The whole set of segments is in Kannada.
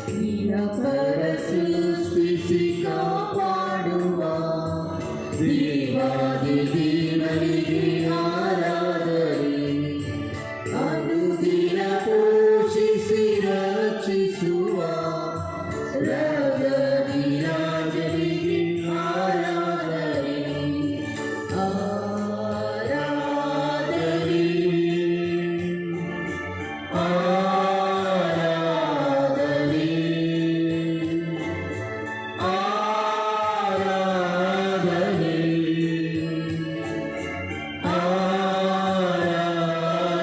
ನಿರಪರ ಸೃಷ್ಟಿಸಿ ಕಾಪಾಡುವ ದೇವಾದಿ ದೇವರಿಗೆ ಆರಾಧನೆ. ಅನುದಿನ ಪೋಷಿಸಿ ರಕ್ಷಿಸುವ ರಾಜಾದಿ ರಾಜರಿಗೆ ಆರಾಧನೆ. ಆರಾಧನೆ ಆರಾಧನೆ ಆರಾಧನೆ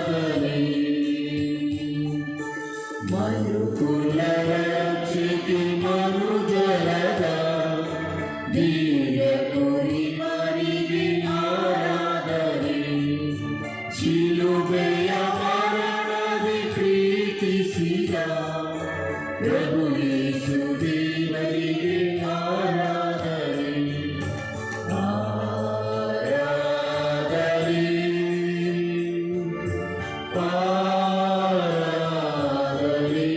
ಆರಾಧನೆ. ಮನುಕುಲ ರಕ್ಷಿತಿ ಮನುಜರದ ದಿವ್ಯ ಕುರಿಮರಿಗೆ ಆರಾಧನೆ. ಶಿಲುಬೆಯ ಮರಣದಿ ಪ್ರೀತಿಸಿದ ಪ್ರಭು ಯೇಸು ದೇವರಿಗೆ ಆರಾಧನೆ. ಆರಾಧನೆ ಆರಾಧನೆ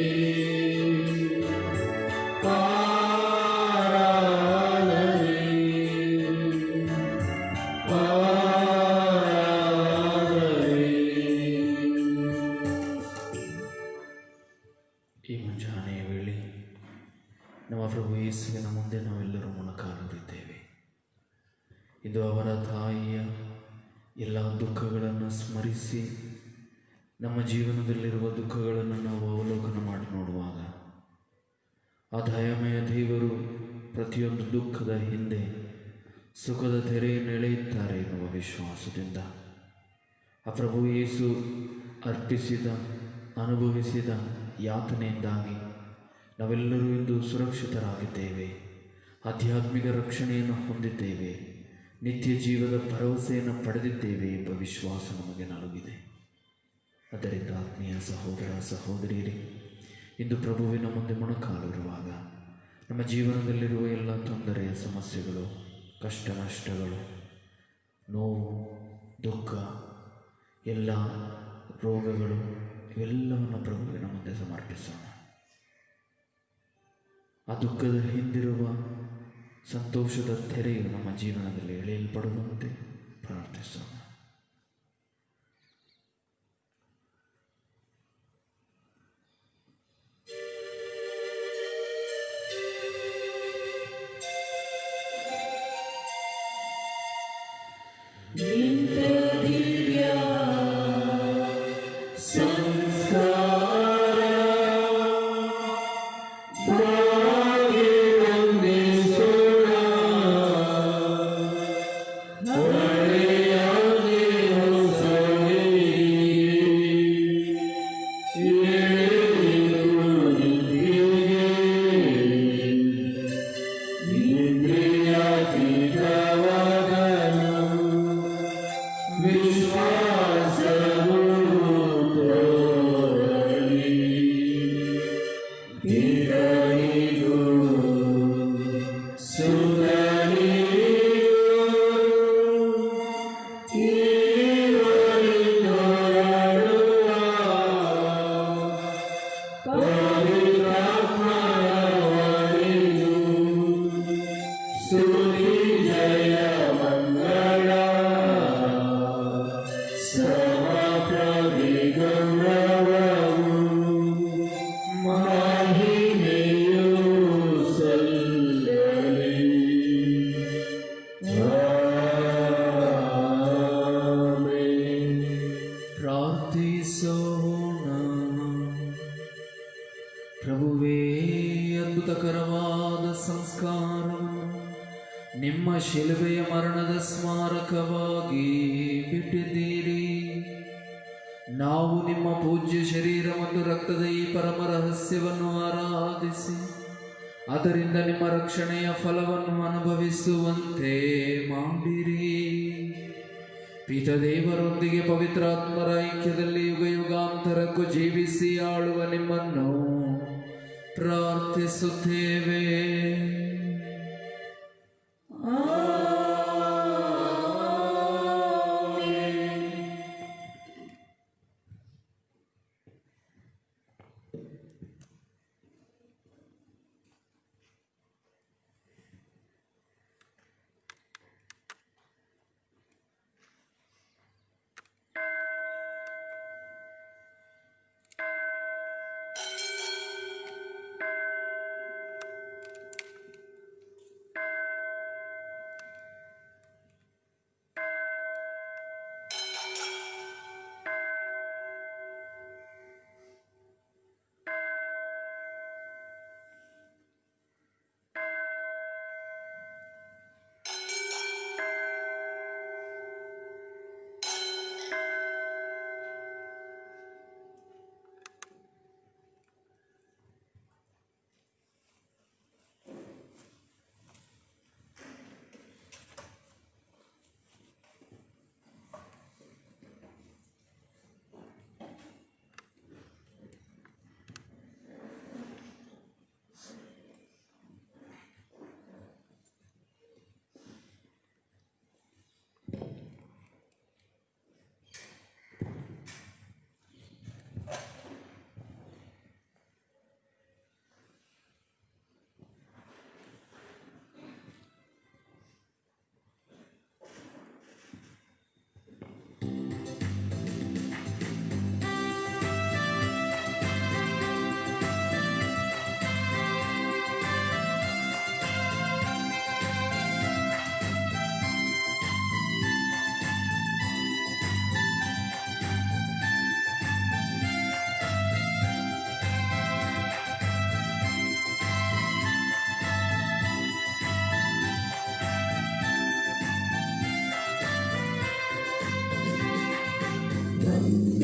ಆರಾಧನೆ ಆರಾಧನೆ. ಈ ಮುಂಜಾನೆಯ ವೇಳೆ ನಮ್ಮ ಪ್ರಭು ಯೇಸುವಿನ ಮುಂದೆ ನಾವೆಲ್ಲರೂ ಮೊಣಕಾಲೂರಿದ್ದೇವೆ. ಇದು ಅವರ ತಾಯಿಯ ಎಲ್ಲ ದುಃಖಗಳನ್ನು ಸ್ಮರಿಸಿ ನಮ್ಮ ಜೀವನದಲ್ಲಿರುವ ದುಃಖಗಳನ್ನು ನಾವು ಅವಲೋಕನ ಮಾಡಿ ನೋಡುವಾಗ ಆ ದಯಾಮಯ ದೇವರು ಪ್ರತಿಯೊಂದು ದುಃಖದ ಹಿಂದೆ ಸುಖದ ತೆರೆಯನ್ನು ಎಳೆಯುತ್ತಾರೆ ಎನ್ನುವ ವಿಶ್ವಾಸದಿಂದ ಆ ಪ್ರಭು ಯೇಸು ಅರ್ಪಿಸಿದ ಅನುಭವಿಸಿದ ಯಾತನೆಯಿಂದಾಗಿ ನಾವೆಲ್ಲರೂ ಇಂದು ಸುರಕ್ಷಿತರಾಗಿದ್ದೇವೆ, ಆಧ್ಯಾತ್ಮಿಕ ರಕ್ಷಣೆಯನ್ನು ಹೊಂದಿದ್ದೇವೆ, ನಿತ್ಯ ಜೀವದ ಭರವಸೆಯನ್ನು ಪಡೆದಿದ್ದೇವೆ ಎಂಬ ವಿಶ್ವಾಸ ನಮಗೆ ನಲುಗಿದೆ. ಅದರಿಂದ ಆತ್ಮೀಯ ಸಹೋದರ ಸಹೋದರಿಯರೇ, ಇಂದು ಪ್ರಭುವಿನ ಮುಂದೆ ಮೊಣಕಾಲೂರುವಾಗ ನಮ್ಮ ಜೀವನದಲ್ಲಿರುವ ಎಲ್ಲ ತೊಂದರೆಯ ಸಮಸ್ಯೆಗಳು, ಕಷ್ಟ ನಷ್ಟಗಳು, ನೋವು, ದುಃಖ, ಎಲ್ಲ ರೋಗಗಳು ಇವೆಲ್ಲವನ್ನು ಪ್ರಭುವಿನ ಮುಂದೆ ಸಮರ್ಪಿಸೋಣ. ಆ ದುಃಖದ ಹಿಂದಿರುವ ಸಂತೋಷದ ತೆರೆಯು ನಮ್ಮ ಜೀವನದಲ್ಲಿ ಎಳೆಯಲ್ಪಡುವಂತೆ ಪ್ರಾರ್ಥಿಸೋಣ. ಪ್ರಭುವೇ, ಅದ್ಭುತಕರವಾದ ಸಂಸ್ಕಾರವನ್ನು ನಿಮ್ಮ ಶಿಲುಬೆಯ ಮರಣದ ಸ್ಮಾರಕವಾಗಿ ಬಿಟ್ಟಿದ್ದೀರಿ. ನಾವು ನಿಮ್ಮ ಪೂಜ್ಯ ಶರೀರ ಮತ್ತು ರಕ್ತದ ಈ ಪರಮ ರಹಸ್ಯವನ್ನು ಆರಾಧಿಸಿ ಅದರಿಂದ ನಿಮ್ಮ ರಕ್ಷಣೆಯ ಫಲವನ್ನು ಅನುಭವಿಸುವಂತೆ ಮಾಡಿರಿ. ಪಿತದೇವರೊಂದಿಗೆ ಪವಿತ್ರಾತ್ಮರ ಐಕ್ಯದಲ್ಲಿ ಯುಗ ಯುಗಾಂತರಕ್ಕೂ ಜೀವಿಸಿ ಆಳುವ ನಿಮ್ಮನ್ನು ಪ್ರಾರ್ಥಿಸುತ್ತೇವೆ.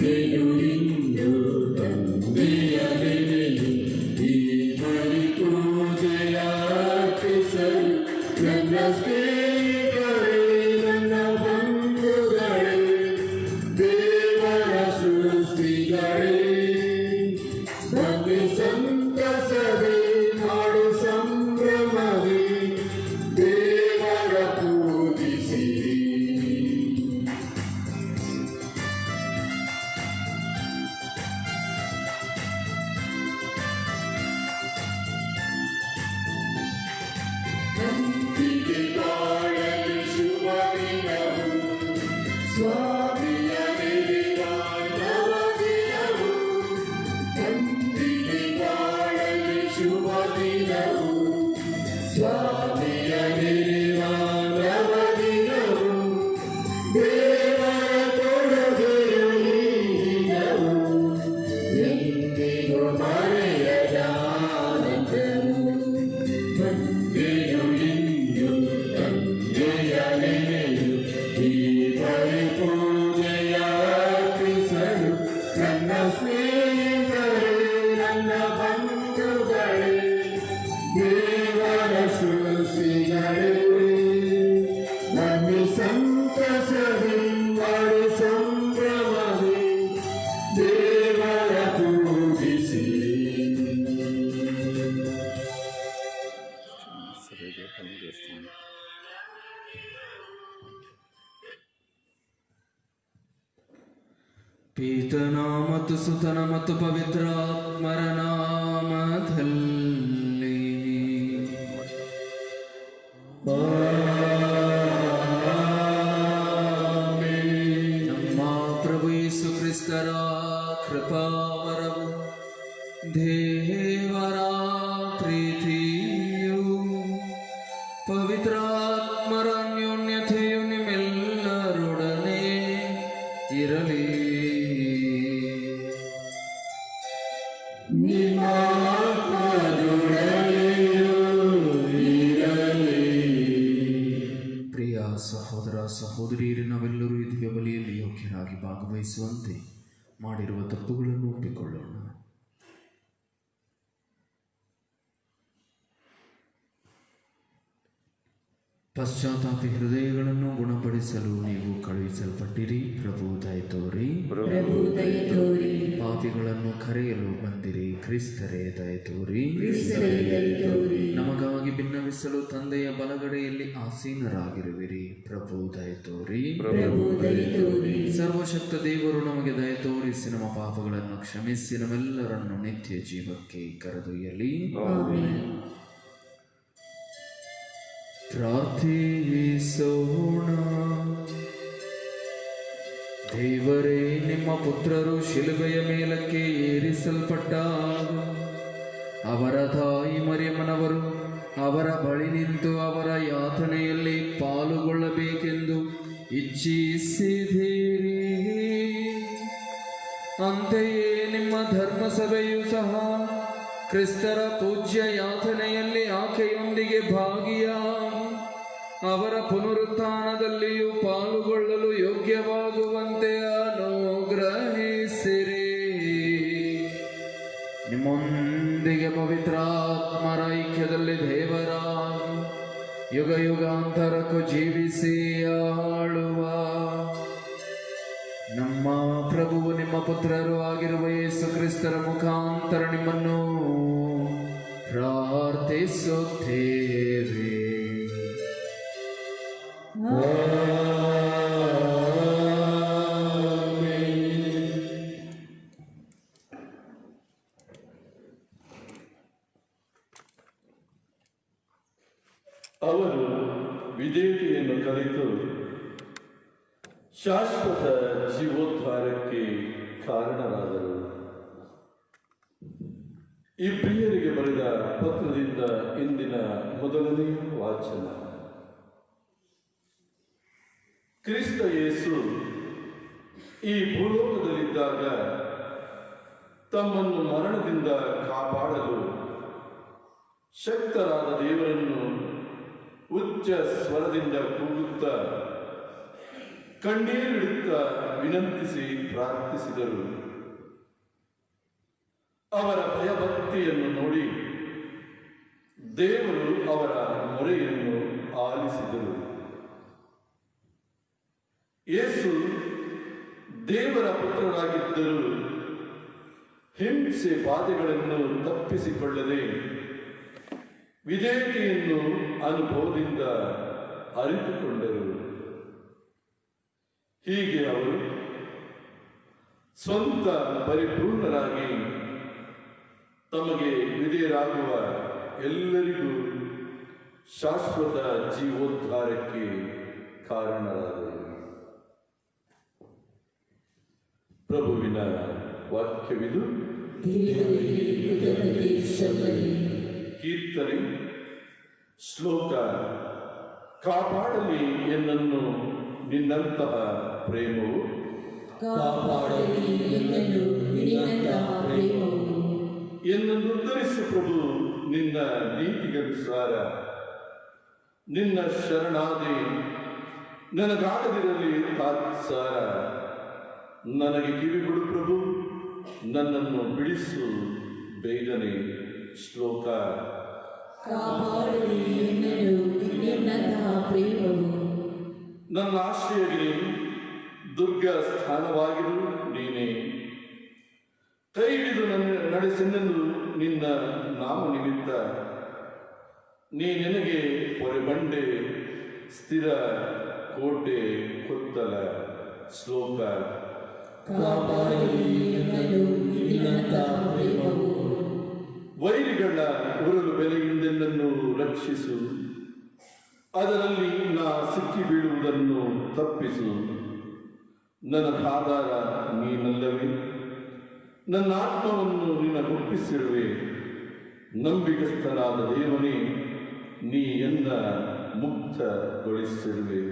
ನೀನು ಇಂದು ತಂದೆಯ ನೆನೆಯು ಈ ಬಲಿ ಪೂಜೆಯ ಅರ್ಪಿಸಲು ನನ್ನ ಸ್ನೇಹಿತರೇ ನನ್ನ ಬಂಧುಗಳೇ ದೇವರ ಸೃಷ್ಟಿಗಳೇ ಬನ್ನಿ ಸಂತಸವೇ ಮಾಡು ಸಂಭ್ರಮವೇ ದೇವರ ಪೂಜಿಸಿರಿ. ನಂಬಿಕೆ ಬಾಳಲು ಶುಭ ದಿನವು ಸ್ವಾಮಿಯ ನೆಲೆಯ ನವ ದಿನವು. ನಂಬಿಕೆ ಬಾಳಲು ಶುಭ ದಿನವು ಸ್ವಾಮಿಯ ನೆಲೆಯ ನವ ದಿನವು. ದೇವರ ಕೊಡುಗೆಯು ಈ ದಿನವು ಎಂದಿಗೂ ಮರೆಯದ ಆನಂದವು. ಬಂದೆಯು ಇಂದು ತಂದೆಯ ನೆನೆಯು ಈ ಬಲಿ ಪೂಜೆಯ ಅರ್ಪಿಸಲು ನನ್ನ ಸ್ನೇಹಿತರೇ ನನ್ನ ಬಂಧುಗಳೇ ದೇವರ ಸೃಷ್ಟಿಗಳೇ ಬನ್ನಿ ಸಂತಸವೇ ಮಾಡು ಸಂಭ್ರಮವೇ ದೇವರ ಪೂಜಿಸಿರಿ. ಪಿತನ ಮತ್ತು ಸುತನ ಮತ್ತು ಪವಿತ್ರಾತ್ಮರ ನಾಮದಲ್ಲಿ ನಮ್ಮ ಪ್ರಭು ಯೇಸು ಕ್ರಿಸ್ತರ ಕೃಪಾವರವು ದೇವರ ಪ್ರೀತಿಯು ಪವಿತ್ರಾತ್ಮರ ಅನ್ಯೋನ್ಯತೆಯು ನಿಮ್ಮೆಲ್ಲರೊಡನೆ ಇರಲಿ. ನಿಮ್ಮ ಆತ್ಮದೊಡನೆಯೂ ಇರಲಿ. ಪ್ರಿಯ ಸಹೋದರ ಸಹೋದರಿಯರು, ನಾವೆಲ್ಲರೂ ಈ ದಿವ್ಯ ಬಲಿಯಲ್ಲಿ ಯೋಗ್ಯರಾಗಿ ಭಾಗವಹಿಸುವಂತೆ ಮಾಡಿರುವ ತಪ್ಪುಗಳನ್ನು ಒಪ್ಪಿಕೊಳ್ಳೋಣ. ಪಶ್ಚಾತ್ತಾಪಿ ಹೃದಯಗಳನ್ನು ಗುಣಪಡಿಸಲು ನೀವು ಕಳುಹಿಸಲ್ಪಟ್ಟಿರಿ. ಪ್ರಭು ದಯೆ ತೋರಿ. ಪಾಪಿಗಳನ್ನು ಕರೆಯಲು ಬಂದಿರಿ. ಕ್ರಿಸ್ತರೇ ದಯೆ ತೋರಿ. ನಮಗಾಗಿ ಭಿನ್ನವಿಸಲು ತಂದೆಯ ಬಲಗಡೆಯಲ್ಲಿ ಆಸೀನರಾಗಿರುವಿರಿ. ಪ್ರಭು ದಯೆ ತೋರಿ. ಸರ್ವಶಕ್ತ ದೇವರು ನಮಗೆ ದಯೆ ತೋರಿಸಿ ನಮ್ಮ ಪಾಪಗಳನ್ನು ಕ್ಷಮಿಸಿ ನಮ್ಮೆಲ್ಲರನ್ನು ನಿತ್ಯ ಜೀವಕ್ಕೆ ಕರೆದೊಯ್ಯಲಿ. ಪ್ರಾರ್ಥಿಸೋಣ. ದೇವರೇ, ನಿಮ್ಮ ಪುತ್ರರು ಶಿಲುಬೆಯ ಮೇಲಕ್ಕೆ ಏರಿಸಲ್ಪಟ್ಟಾಗ ಅವರ ತಾಯಿ ಮರಿಯಮ್ಮನವರು ಅವರ ಬಳಿ ನಿಂತು ಅವರ ಯಾತನೆಯಲ್ಲಿ ಪಾಲುಗೊಳ್ಳಬೇಕೆಂದು ಇಚ್ಛಿಸಿದಿರಿ. ಅಂತೆಯೇ ನಿಮ್ಮ ಧರ್ಮಸಭೆಯು ಸಹ ಕ್ರಿಸ್ತರ ಪೂಜ್ಯ ಯಾತನೆಯಲ್ಲಿ ಆಕೆಯೊಂದಿಗೆ ಭಾಗಿಯಾಗಿ ಅವರ ಪುನರುತ್ಥಾನದಲ್ಲಿಯೂ ಪಾಲುಗೊಳ್ಳಲು ಯೋಗ್ಯವಾಗುವಂತೆ ಅನುಗ್ರಹಿಸಿರಿ. ನಿಮ್ಮೊಂದಿಗೆ ಪವಿತ್ರಾತ್ಮರ ಐಕ್ಯದಲ್ಲಿ ದೇವರಾಗಿ ಯುಗ ಯುಗಾಂತರಕ್ಕೂ ಜೀವಿಸಿ ಆಳುವ ನಮ್ಮ ಪ್ರಭುವು ನಿಮ್ಮ ಪುತ್ರರು ಆಗಿರುವ ಯೇಸು ಕ್ರಿಸ್ತರ ಮುಖಾಂತರ ನಿಮ್ಮನ್ನು ಪ್ರಾರ್ಥಿಸುತ್ತೇವೆ. ಅವರು ವಿಧೇಯತೆಯನ್ನು ಕಲಿತು ಶಾಶ್ವತ ಜೀವೋದ್ಧಾರಕ್ಕೆ ಕಾರಣರಾದರು. ಈ ಪ್ರಿಯರಿಗೆ ಬರೆದ ಪತ್ರದಿಂದ ಇಂದಿನ ಮೊದಲನೆಯ ವಾಚನ. ಕ್ರಿಸ್ತ ಯೇಸು ಈ ಭೂಲೋಕದಲ್ಲಿದ್ದಾಗ ತಮ್ಮನ್ನು ಮರಣದಿಂದ ಕಾಪಾಡಲು ಶಕ್ತರಾದ ದೇವರನ್ನು ಉಚ್ಚ ಸ್ವರದಿಂದ ಕೂಗುತ್ತಾ ಕಣ್ಣೀರಿಡುತ್ತಾ ವಿನಂತಿಸಿ ಪ್ರಾರ್ಥಿಸಿದರು. ಅವರ ಭಯಭಕ್ತಿಯನ್ನು ನೋಡಿ ದೇವರು ಅವರ ಮೊರೆಯನ್ನು ಆಲಿಸಿದರು. ಯೇಸು ದೇವರ ಪುತ್ರರಾಗಿದ್ದರೂ ಹಿಂಸೆ ಬಾಧೆಗಳನ್ನು ತಪ್ಪಿಸಿಕೊಳ್ಳದೆ ವಿಧೇಯತೆಯನ್ನು ಅನುಭವದಿಂದ ಅರಿತುಕೊಂಡರು. ಹೀಗೆ ಅವರು ಸ್ವಂತ ಪರಿಪೂರ್ಣರಾಗಿ ತಮಗೆ ವಿಧೇಯರಾಗುವ ಎಲ್ಲರಿಗೂ ಶಾಶ್ವತ ಜೀವೋದ್ಧಾರಕ್ಕೆ ಕಾರಣರಾದರು. ಪ್ರಭುವಿನ ವಾಕ್ಯವಿದು. ಕೀರ್ತನೆ ಶ್ಲೋಕ. ಕಾಪಾಡಲಿ ಎನ್ನನ್ನು ನಿನ್ನಂತಹ ಪ್ರೇಮವು, ಕಾಪಾಡಲಿ ಎನ್ನನ್ನು ನಿನ್ನಂತಹ ಪ್ರೇಮವು. ಎನ್ನನ್ನು ಉದ್ಧರಿಸು ಪ್ರಭು ನಿನ್ನ ನೀತಿಗನುಸಾರ. ನಿನ್ನ ಶರಣಾದಿ ನನಗಾಗದಿರಲಿ ತಾತ್ಸಾರ. ನನಗೆ ಕಿವಿಗೊಡು ಪ್ರಭು, ನನ್ನನ್ನು ಬಿಡಿಸು ಬೇಗನೆ. ಶ್ಲೋಕ. ಕಾಪಾಡಲಿ ಎನ್ನನ್ನು ನಿನ್ನಂತಹ ಪ್ರೇಮವು. ನನ್ನ ಆಶ್ರಯಗಿರಿ, ದುರ್ಗ ಸ್ಥಾನವಾಗಿರು ನೀನೇ. ಕೈ ಹಿಡಿದು ನಡೆಸೆಂದು ನಿನ್ನ ನಾಮ ನಿಮಿತ್ತ. ನೀ ನಿನಗೆ ಪೊರೆಬಂಡೆ, ಸ್ಥಿರ ಕೋಟೆ ಕೊತ್ತಲ. ಶ್ಲೋಕ. ಕಾಪಾಡಲಿ ಎನ್ನನ್ನು ನಿನ್ನಂತಹ ಪ್ರೇಮವು. ವೈರಿಗಳ ಉರಲು ಬೆಲೆಯಿಂದೆಲ್ಲನ್ನು ರಕ್ಷಿಸು. ಅದರಲ್ಲಿ ನಾ ಸಿಕ್ಕಿ ಬೀಳುವುದನ್ನು ತಪ್ಪಿಸು. ನನ್ನ ಆಧಾರ ನೀನಲ್ಲವೇ. ನನ್ನ ಆತ್ಮವನ್ನು ನಿನ್ನ ಒಪ್ಪಿಸಿರುವೆ. ನಂಬಿಗಸ್ತನಾದ ದೇವನೇ, ನೀ ಎನ್ನ ಮುಕ್ತಗೊಳಿಸಿರುವೆ.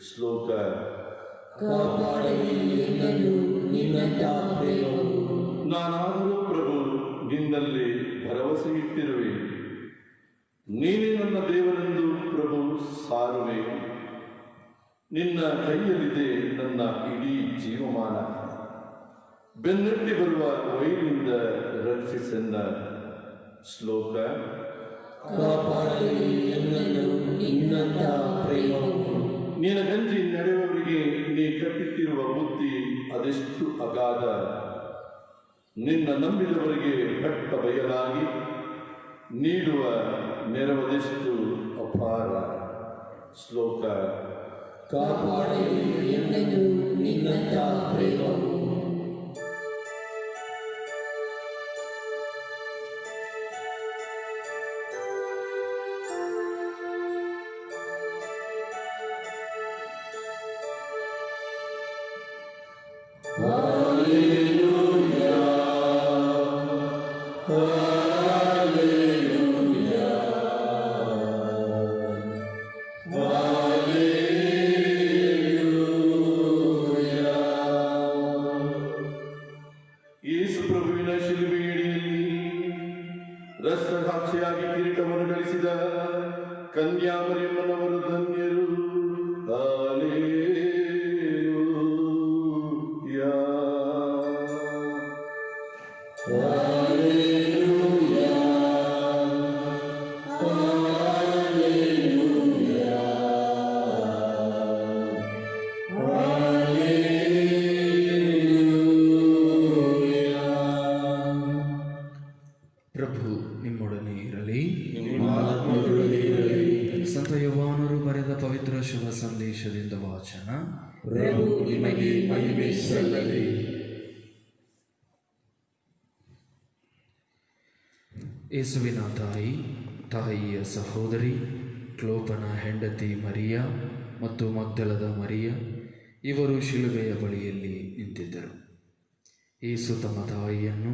ಶ್ಲೋಕ. ಕಾಪಾಡಲಿ ಎನ್ನನ್ನು ನಿನ್ನಂತಹ ಪ್ರೇಮವು. ನಾನಾದರೂ ಪ್ರಭು ನಿನ್ನಲ್ಲಿ ಭರವಸೆ ಇಟ್ಟಿರುವೆ. ನೀನೇ ನನ್ನ ದೇವರೆಂದು ಪ್ರಭು ಸಾರುವೆ. ನಿನ್ನ ಕೈಯಲ್ಲಿದೆ ನನ್ನ ಇಡೀ ಜೀವಮಾನ. ಬೆನ್ನಟ್ಟಿ ಬರುವ ವೈರಿಯಿಂದ ರಕ್ಷಿಸೆನ್ನ. ಶ್ಲೋಕ. ಕಾಪಾಡಲಿ ಎನ್ನನ್ನು ನಿನ್ನಂತಹ ಪ್ರೇಮವು. ನಿನ್ನ ಗಂಜಿ ನಡೆಯುವವರಿಗೆ ನೀ ಕಟ್ಟಿಟ್ಟಿರುವ ಬುದ್ಧಿ ಅದೆಷ್ಟು ಅಗಾಧ. ನಿನ್ನ ನಂಬಿದವರಿಗೆ ಬೆಟ್ಟ ಬಯಲಾಗಿ ನೀಡುವ ನೆರವದೆಷ್ಟು ಅಪಾರ. ಶ್ಲೋಕ. ಕಾಪಾಡಲಿ ಎನ್ನನ್ನು ನಿನ್ನಂತಹ ಪ್ರೇಮವು. ಯೇಸು ಪ್ರಭುವಿನ ಶಿಲುಬೆಯಡಿಯಲ್ಲಿ ರಕ್ತಸಾಕ್ಷಿಯಾಗಿ ಕಿರೀಟವನ್ನು ಗಳಿಸಿದ ಕನ್ಯಾಮರಿಯಮ್ಮನವರು ಧನ್ಯರು. ಹಾಲೆಲೂಯಾ. ಪ್ರಭು ನಿಮ್ಮೊಡನೆ ಇರಲಿ. ಸಂತ ಯೋಹಾನರು ಬರೆದ ಪವಿತ್ರ ಶುಭ ಸಂದೇಶದಿಂದ ವಾಚನ. ಪ್ರಭು ನಿಮಗೆ ಮಹಿಮೆ ಸಲ್ಲಲಿ. ಯೇಸುವಿನ ತಾಯಿಯ ಸಹೋದರಿ ಕ್ಲೋಪನ ಹೆಂಡತಿ ಮರಿಯ ಮತ್ತು ಮಗ್ದಲದ ಮರಿಯ ಇವರು ಶಿಲುಬೆಯ ಬಳಿಯಲ್ಲಿ ನಿಂತಿದ್ದರು. ಯೇಸು ತಮ್ಮ ತಾಯಿಯನ್ನು,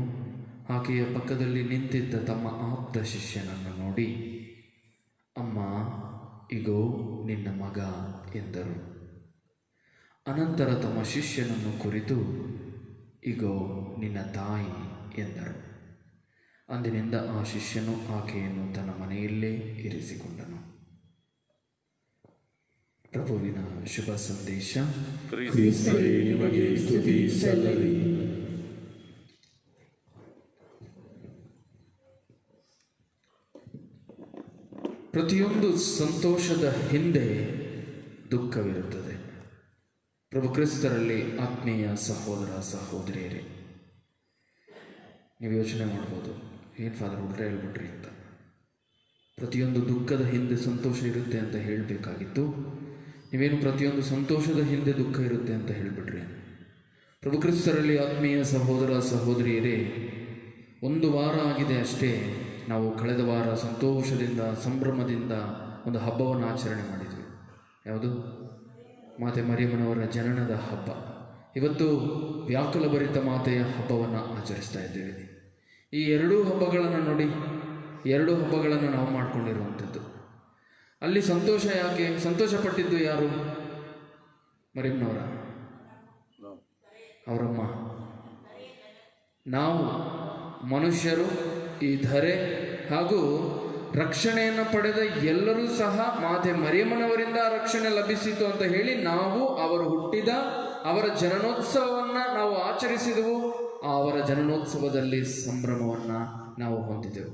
ಆಕೆಯ ಪಕ್ಕದಲ್ಲಿ ನಿಂತಿದ್ದ ತಮ್ಮ ಆಪ್ತ ಶಿಷ್ಯನನ್ನು ನೋಡಿ, ಅಮ್ಮ, ಇಗೋ ನಿನ್ನ ಮಗ ಎಂದರು. ಅನಂತರ ತಮ್ಮ ಶಿಷ್ಯನನ್ನು ಕುರಿತು, ಇಗೋ ನಿನ್ನ ತಾಯಿ ಎಂದರು. ಅಂದಿನಿಂದ ಆ ಶಿಷ್ಯನು ಆಕೆಯನ್ನು ತನ್ನ ಮನೆಯಲ್ಲೇ ಇರಿಸಿಕೊಂಡನು. ಪ್ರಭುವಿನ ಶುಭ ಸಂದೇಶ. ಕ್ರಿಸ್ತರೇ, ನಿಮಗೆ ಸ್ತುತಿ ಸಲ್ಲಲಿ. ಪ್ರತಿಯೊಂದು ಸಂತೋಷದ ಹಿಂದೆ ದುಃಖವಿರುತ್ತದೆ. ಪ್ರಭು ಕ್ರಿಸ್ತರಲ್ಲಿ ಆತ್ಮೀಯ ಸಹೋದರ ಸಹೋದರಿಯರೇ, ನೀವು ಯೋಚನೆ ಮಾಡ್ಬೋದು, ಏನು ಫಾದರ್ ಉಲ್ಟಾ ಹೇಳ್ಬಿಟ್ರಿ ಅಂತ. ಪ್ರತಿಯೊಂದು ದುಃಖದ ಹಿಂದೆ ಸಂತೋಷ ಇರುತ್ತೆ ಅಂತ ಹೇಳಬೇಕಾಗಿತ್ತು, ನೀವೇನು ಪ್ರತಿಯೊಂದು ಸಂತೋಷದ ಹಿಂದೆ ದುಃಖ ಇರುತ್ತೆ ಅಂತ ಹೇಳಿಬಿಟ್ರಿ. ಪ್ರಭು ಕ್ರಿಸ್ತರಲ್ಲಿ ಆತ್ಮೀಯ ಸಹೋದರ ಸಹೋದರಿಯರೇ, ಒಂದು ವಾರ ಆಗಿದೆ ಅಷ್ಟೇ, ನಾವು ಕಳೆದ ವಾರ ಸಂತೋಷದಿಂದ ಸಂಭ್ರಮದಿಂದ ಒಂದು ಹಬ್ಬವನ್ನು ಆಚರಣೆ ಮಾಡಿದ್ವಿ. ಯಾವುದು? ಮಾತೆ ಮರಿಯಮ್ಮನವರ ಜನನದ ಹಬ್ಬ. ಇವತ್ತು ವ್ಯಾಕುಲಭರಿತ ಮಾತೆಯ ಹಬ್ಬವನ್ನು ಆಚರಿಸ್ತಾ ಇದ್ದೇವೆ. ಈ ಎರಡೂ ಹಬ್ಬಗಳನ್ನು ನೋಡಿ, ಎರಡೂ ಹಬ್ಬಗಳನ್ನು ನಾವು ಮಾಡಿಕೊಂಡಿರುವಂಥದ್ದು. ಅಲ್ಲಿ ಸಂತೋಷ ಯಾಕೆ? ಸಂತೋಷಪಟ್ಟಿದ್ದು ಯಾರು? ಮರಿಯಮ್ಮನವರ, ಅವರಮ್ಮ. ನಾವು ಮನುಷ್ಯರು, ಈ ಧರೆ ಹಾಗೂ ರಕ್ಷಣೆಯನ್ನು ಪಡೆದ ಎಲ್ಲರೂ ಸಹ ಮಾತೆ ಮರಿಯಮ್ಮನವರಿಂದ ರಕ್ಷಣೆ ಲಭಿಸಿತು ಅಂತ ಹೇಳಿ ನಾವು ಅವರು ಹುಟ್ಟಿದ ಅವರ ಜನನೋತ್ಸವವನ್ನು ನಾವು ಆಚರಿಸಿದೆವು. ಅವರ ಜನನೋತ್ಸವದಲ್ಲಿ ಸಂಭ್ರಮವನ್ನು ನಾವು ಹೊಂದಿದೆವು.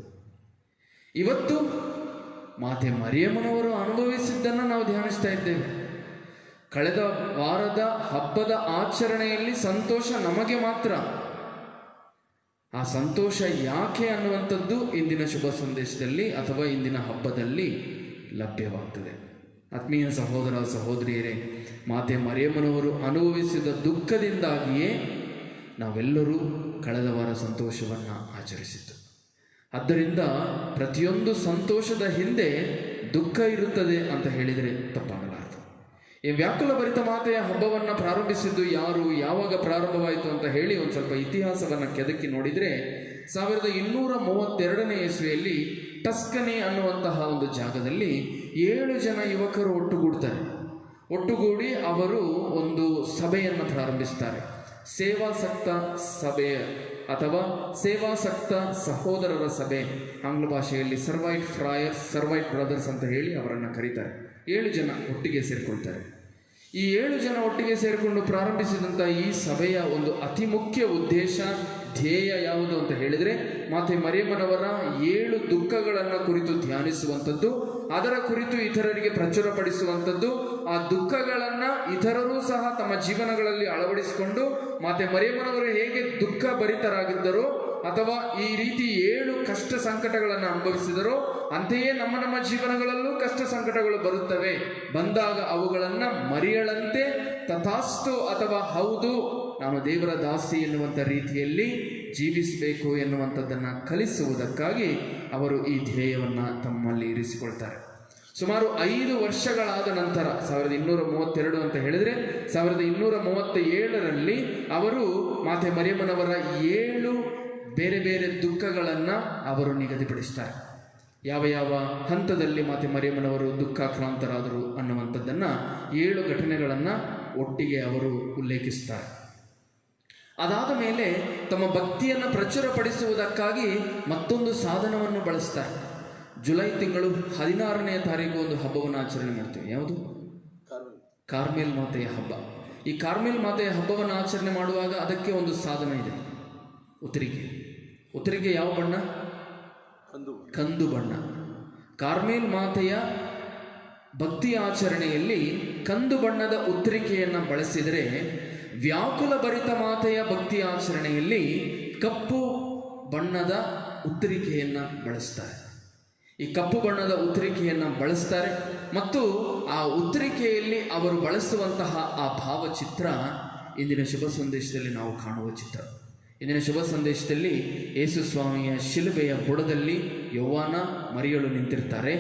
ಇವತ್ತು ಮಾತೆ ಮರಿಯಮ್ಮನವರು ಅನುಭವಿಸಿದ್ದನ್ನು ನಾವು ಧ್ಯಾನಿಸ್ತಾ ಇದ್ದೇವೆ. ಕಳೆದ ವಾರದ ಹಬ್ಬದ ಆಚರಣೆಯಲ್ಲಿ ಸಂತೋಷ ನಮಗೆ ಮಾತ್ರ. ಆ ಸಂತೋಷ ಯಾಕೆ ಅನ್ನುವಂಥದ್ದು ಇಂದಿನ ಶುಭ ಸಂದೇಶದಲ್ಲಿ ಅಥವಾ ಇಂದಿನ ಹಬ್ಬದಲ್ಲಿ ಲಭ್ಯವಾಗ್ತದೆ. ಆತ್ಮೀಯ ಸಹೋದರ ಸಹೋದರಿಯರೇ, ಮಾತೆ ಮರಿಯಮ್ಮನವರು ಅನುಭವಿಸಿದ ದುಃಖದಿಂದಾಗಿಯೇ ನಾವೆಲ್ಲರೂ ಕಳೆದ ವಾರ ಸಂತೋಷವನ್ನು ಆಚರಿಸಿದ್ದು. ಆದ್ದರಿಂದ ಪ್ರತಿಯೊಂದು ಸಂತೋಷದ ಹಿಂದೆ ದುಃಖ ಇರುತ್ತದೆ ಅಂತ ಹೇಳಿದರೆ ತಪ್ಪಾಗಲಾರದು. ಈ ವ್ಯಾಕುಲಭರಿತ ಮಾತೆಯ ಹಬ್ಬವನ್ನು ಪ್ರಾರಂಭಿಸಿದ್ದು ಯಾರು, ಯಾವಾಗ ಪ್ರಾರಂಭವಾಯಿತು ಅಂತ ಹೇಳಿ ಒಂದು ಸ್ವಲ್ಪ ಇತಿಹಾಸವನ್ನು ಕೆದಕಿ ನೋಡಿದರೆ 1232ನೇ ಇಸ್ವಿಯಲ್ಲಿ ಟಸ್ಕನಿ ಅನ್ನುವಂತಹ ಒಂದು ಜಾಗದಲ್ಲಿ 7 ಜನ ಯುವಕರು ಒಟ್ಟುಗೂಡಿ ಅವರು ಒಂದು ಸಭೆಯನ್ನು ಪ್ರಾರಂಭಿಸ್ತಾರೆ. ಸೇವಾಸಕ್ತ ಸಭೆ ಅಥವಾ ಸೇವಾಸಕ್ತ ಸಹೋದರರ ಸಭೆ, ಆಂಗ್ಲ ಭಾಷೆಯಲ್ಲಿ ಸರ್ವೈಟ್ ಬ್ರದರ್ಸ್ ಅಂತ ಹೇಳಿ ಅವರನ್ನು ಕರೀತಾರೆ. 7 ಜನ ಒಟ್ಟಿಗೆ ಸೇರಿಕೊಳ್ತಾರೆ. ಈ 7 ಜನ ಒಟ್ಟಿಗೆ ಸೇರಿಕೊಂಡು ಪ್ರಾರಂಭಿಸಿದಂಥ ಈ ಸಭೆಯ ಒಂದು ಅತಿ ಮುಖ್ಯ ಉದ್ದೇಶ, ಧ್ಯೇಯ ಯಾವುದು ಅಂತ ಹೇಳಿದರೆ ಮಾತೆ ಮರಿಯಮ್ಮನವರ 7 ದುಃಖಗಳನ್ನು ಕುರಿತು ಧ್ಯಾನಿಸುವಂಥದ್ದು, ಅದರ ಕುರಿತು ಇತರರಿಗೆ ಪ್ರಚುರಪಡಿಸುವಂಥದ್ದು, ಆ ದುಃಖಗಳನ್ನು ಇತರರೂ ಸಹ ತಮ್ಮ ಜೀವನಗಳಲ್ಲಿ ಅಳವಡಿಸಿಕೊಂಡು ಮಾತೆ ಮರಿಯಮ್ಮನವರು ಹೇಗೆ ದುಃಖ ಭರಿತರಾಗಿದ್ದರೋ ಅಥವಾ ಈ ರೀತಿ 7 ಕಷ್ಟ ಸಂಕಟಗಳನ್ನು ಅನುಭವಿಸಿದರೋ ಅಂತೆಯೇ ನಮ್ಮ ಜೀವನಗಳಲ್ಲೂ ಕಷ್ಟ ಸಂಕಟಗಳು ಬರುತ್ತವೆ. ಬಂದಾಗ ಅವುಗಳನ್ನು ಮರಿಯಳಂತೆ ತಥಾಸ್ತು ಅಥವಾ ಹೌದು ನಾನು ದೇವರ ದಾಸಿ ಎನ್ನುವಂಥ ರೀತಿಯಲ್ಲಿ ಜೀವಿಸಬೇಕು ಎನ್ನುವಂಥದ್ದನ್ನು ಕಲಿಸುವುದಕ್ಕಾಗಿ ಅವರು ಈ ಧ್ಯೇಯವನ್ನು ತಮ್ಮಲ್ಲಿ ಇರಿಸಿಕೊಳ್ತಾರೆ. ಸುಮಾರು 5 ವರ್ಷಗಳಾದ ನಂತರ 1232 ಅಂತ ಹೇಳಿದರೆ 1237ರಲ್ಲಿ ಅವರು ಮಾತೆ ಮರಿಯಮ್ಮನವರ 7 ಬೇರೆ ಬೇರೆ ದುಃಖಗಳನ್ನು ಅವರು ನಿಗದಿಪಡಿಸ್ತಾರೆ. ಯಾವ ಹಂತದಲ್ಲಿ ಮಾತೆ ಮರಿಯಮ್ಮನವರು ದುಃಖಾಕ್ರಾಂತರಾದರು ಅನ್ನುವಂಥದ್ದನ್ನು 7 ಘಟನೆಗಳನ್ನು ಒಟ್ಟಿಗೆ ಅವರು ಉಲ್ಲೇಖಿಸ್ತಾರೆ. ಅದಾದ ಮೇಲೆ ತಮ್ಮ ಭಕ್ತಿಯನ್ನು ಪ್ರಚುರಪಡಿಸುವುದಕ್ಕಾಗಿ ಮತ್ತೊಂದು ಸಾಧನವನ್ನು ಬಳಸ್ತಾರೆ. ಜುಲೈ ತಿಂಗಳು 16ನೇ ತಾರೀಕು ಒಂದು ಹಬ್ಬವನ್ನು ಆಚರಣೆ ಮಾಡ್ತೀವಿ. ಯಾವುದು? ಕಾರ್ಮೆಲ್ ಮಾತೆಯ ಹಬ್ಬ. ಈ ಕಾರ್ಮೆಲ್ ಮಾತೆಯ ಹಬ್ಬವನ್ನು ಆಚರಣೆ ಮಾಡುವಾಗ ಅದಕ್ಕೆ ಒಂದು ಸಾಧನ ಇದೆ, ಉತ್ತರಿಗೆ ಯಾವ ಬಣ್ಣ? ಕಂದು ಬಣ್ಣ. ಕಾರ್ಮೆಲ್ ಮಾತೆಯ ಭಕ್ತಿ ಆಚರಣೆಯಲ್ಲಿ ಕಂದು ಬಣ್ಣದ ಉತ್ತರಿಕೆಯನ್ನು ಬಳಸಿದರೆ, ವ್ಯಾಕುಲ ಭರಿತ ಮಾತೆಯ ಭಕ್ತಿ ಆಚರಣೆಯಲ್ಲಿ ಕಪ್ಪು ಬಣ್ಣದ ಉತ್ತರಿಕೆಯನ್ನು ಬಳಸ್ತಾರೆ. ಈ ಕಪ್ಪು ಬಣ್ಣದ ಉತ್ತರಿಕೆಯನ್ನು ಬಳಸ್ತಾರೆ ಮತ್ತು ಆ ಉತ್ತರಿಕೆಯಲ್ಲಿ ಅವರು ಬಳಸುವಂತಹ ಆ ಭಾವಚಿತ್ರ ಇಂದಿನ ಶುಭ ಸಂದೇಶದಲ್ಲಿ ನಾವು ಕಾಣುವ ಚಿತ್ರ. ಇಂದಿನ ಶುಭ ಸಂದೇಶದಲ್ಲಿ ಯೇಸು ಸ್ವಾಮಿಯ ಶಿಲುಬೆಯ ಬುಡದಲ್ಲಿ ಯೌವನ ಮರಿಯಳು ನಿಂತಿರ್ತಾರೆ.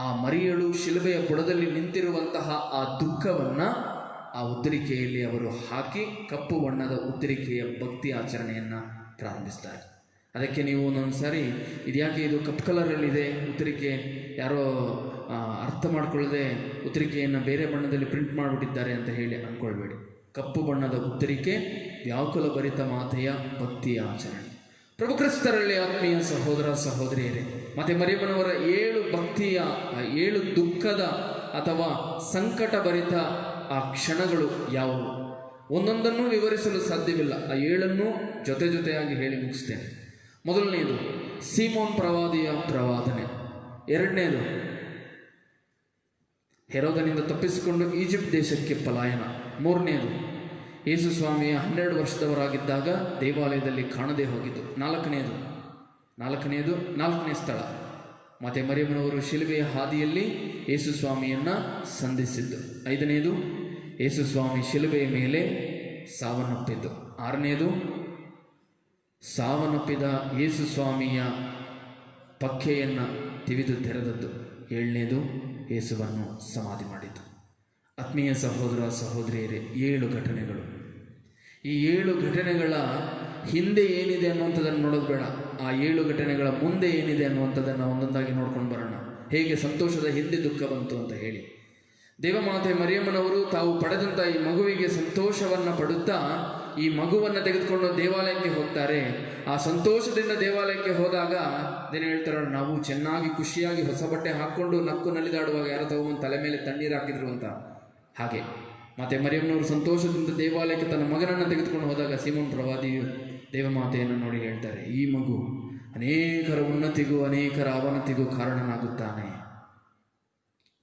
ಆ ಮರಿಯಳು ಶಿಲುಬೆಯ ಬುಡದಲ್ಲಿ ನಿಂತಿರುವಂತಹ ಆ ದುಃಖವನ್ನು ಆ ಉತ್ತರಿಕೆಯಲ್ಲಿ ಅವರು ಹಾಕಿ ಕಪ್ಪು ಬಣ್ಣದ ಉತ್ತರಿಕೆಯ ಭಕ್ತಿ ಆಚರಣೆಯನ್ನು ಪ್ರಾರಂಭಿಸ್ತಾರೆ. ಅದಕ್ಕೆ ನೀವು ಒಂದೊಂದು ಸಾರಿ ಇದ್ಯಾಕೆ ಇದು ಕಪ್ಪು ಕಲರಲ್ಲಿದೆ ಉತ್ತರಿಕೆ, ಯಾರೋ ಅರ್ಥ ಮಾಡ್ಕೊಳ್ಳದೆ ಉತ್ತರಿಕೆಯನ್ನು ಬೇರೆ ಬಣ್ಣದಲ್ಲಿ ಪ್ರಿಂಟ್ ಮಾಡಿಬಿಟ್ಟಿದ್ದಾರೆ ಅಂತ ಹೇಳಿ ಅಂದ್ಕೊಳ್ಬೇಡಿ. ಕಪ್ಪು ಬಣ್ಣದ ಉತ್ತರಿಕೆ ವ್ಯಾಕುಲ ಭರಿತ ಮಾತೆಯ ಭಕ್ತಿಯ ಆಚರಣೆ. ಪ್ರಭು ಕ್ರಿಸ್ತರಲ್ಲಿ ಆತ್ಮೀಯ ಸಹೋದರ ಸಹೋದರಿಯರೇ, ಮತ್ತೆ ಮರಿಯಮ್ಮನವರ 7 ಭಕ್ತಿಯ 7 ದುಃಖದ ಅಥವಾ ಸಂಕಟಭರಿತ ಆ ಕ್ಷಣಗಳು ಯಾವುವು? ಒಂದೊಂದನ್ನು ವಿವರಿಸಲು ಸಾಧ್ಯವಿಲ್ಲ. ಆ 7 ಜೊತೆ ಜೊತೆಯಾಗಿ ಹೇಳಿ ಮುಗಿಸ್ತೇನೆ. ಮೊದಲನೆಯದು ಸೀಮೋನ್ ಪ್ರವಾದಿಯ ಪ್ರವಾದನೆ. ಎರಡನೇದು ಹೆರೋದನಿಂದ ತಪ್ಪಿಸಿಕೊಂಡು ಈಜಿಪ್ಟ್ ದೇಶಕ್ಕೆ ಪಲಾಯನ. ಮೂರನೆಯದು ಯೇಸು ಸ್ವಾಮಿಯ 12 ವರ್ಷದವರಾಗಿದ್ದಾಗ ದೇವಾಲಯದಲ್ಲಿ ಕಾಣದೇ ಹೋಗಿದ್ದು. ನಾಲ್ಕನೇ ಸ್ಥಳ ಮತ್ತೆ ಮರಿಯಮ್ಮನವರು ಶಿಲುಬೆಯ ಹಾದಿಯಲ್ಲಿ ಯೇಸು ಸ್ವಾಮಿಯನ್ನು ಸಂಧಿಸಿದ್ದು. 5ನೇದು ಯೇಸು ಸ್ವಾಮಿ ಶಿಲುಬೆಯ ಮೇಲೆ ಸಾವನ್ನಪ್ಪಿದ್ದು. 6ನೇದು ಸಾವನ್ನಪ್ಪಿದ ಯೇಸು ಸ್ವಾಮಿಯ ಪಕ್ಕೆಯನ್ನು ತಿವಿದು ತೆರೆದದ್ದು. 7ನೇದು ಯೇಸುವನ್ನು ಸಮಾಧಿ ಮಾಡಿದ್ದು. ಆತ್ಮೀಯ ಸಹೋದರ ಸಹೋದರಿಯರೇ, 7 ಘಟನೆಗಳು. ಈ 7 ಘಟನೆಗಳ ಹಿಂದೆ ಏನಿದೆ ಅನ್ನುವಂಥದ್ದನ್ನು ನೋಡೋದು ಬೇಡ. ಆ 7 ಘಟನೆಗಳ ಮುಂದೆ ಏನಿದೆ ಅನ್ನುವಂಥದ್ದನ್ನು ಒಂದೊಂದಾಗಿ ನೋಡ್ಕೊಂಡು ಬರೋಣ. ಹೇಗೆ ಸಂತೋಷದ ಹಿಂದೆ ದುಃಖ ಬಂತು ಅಂತ ಹೇಳಿ. ದೇವಮಾತೆ ಮರಿಯಮ್ಮನವರು ತಾವು ಪಡೆದಂಥ ಈ ಮಗುವಿಗೆ ಸಂತೋಷವನ್ನು ಪಡುತ್ತಾ ಈ ಮಗುವನ್ನು ತೆಗೆದುಕೊಂಡು ದೇವಾಲಯಕ್ಕೆ ಹೋಗ್ತಾರೆ. ಆ ಸಂತೋಷದಿಂದ ದೇವಾಲಯಕ್ಕೆ ಹೋದಾಗ ಅದೇನು ಹೇಳ್ತಾರೆ, ನಾವು ಚೆನ್ನಾಗಿ ಖುಷಿಯಾಗಿ ಹೊಸ ಬಟ್ಟೆ ಹಾಕ್ಕೊಂಡು ನಕ್ಕು ನಲಿದಾಡುವಾಗ ಯಾರೋ ತಗೊಂಡು ತಲೆ ಮೇಲೆ ತಣ್ಣೀರು ಹಾಕಿದ್ರು ಅಂತ. ಹಾಗೆ ಮತ್ತೆ ಮರಿಯಮ್ಮನವರು ಸಂತೋಷದಿಂದ ದೇವಾಲಯಕ್ಕೆ ತನ್ನ ಮಗನನ್ನು ತೆಗೆದುಕೊಂಡು ಹೋದಾಗ ಸೀಮೋನ್ ಪ್ರವಾದಿಯು ದೇವಮಾತೆಯನ್ನು ನೋಡಿ ಹೇಳ್ತಾರೆ, ಈ ಮಗು ಅನೇಕರ ಉನ್ನತಿಗೂ ಅನೇಕರ ಅವನತಿಗೂ ಕಾರಣನಾಗುತ್ತಾನೆ.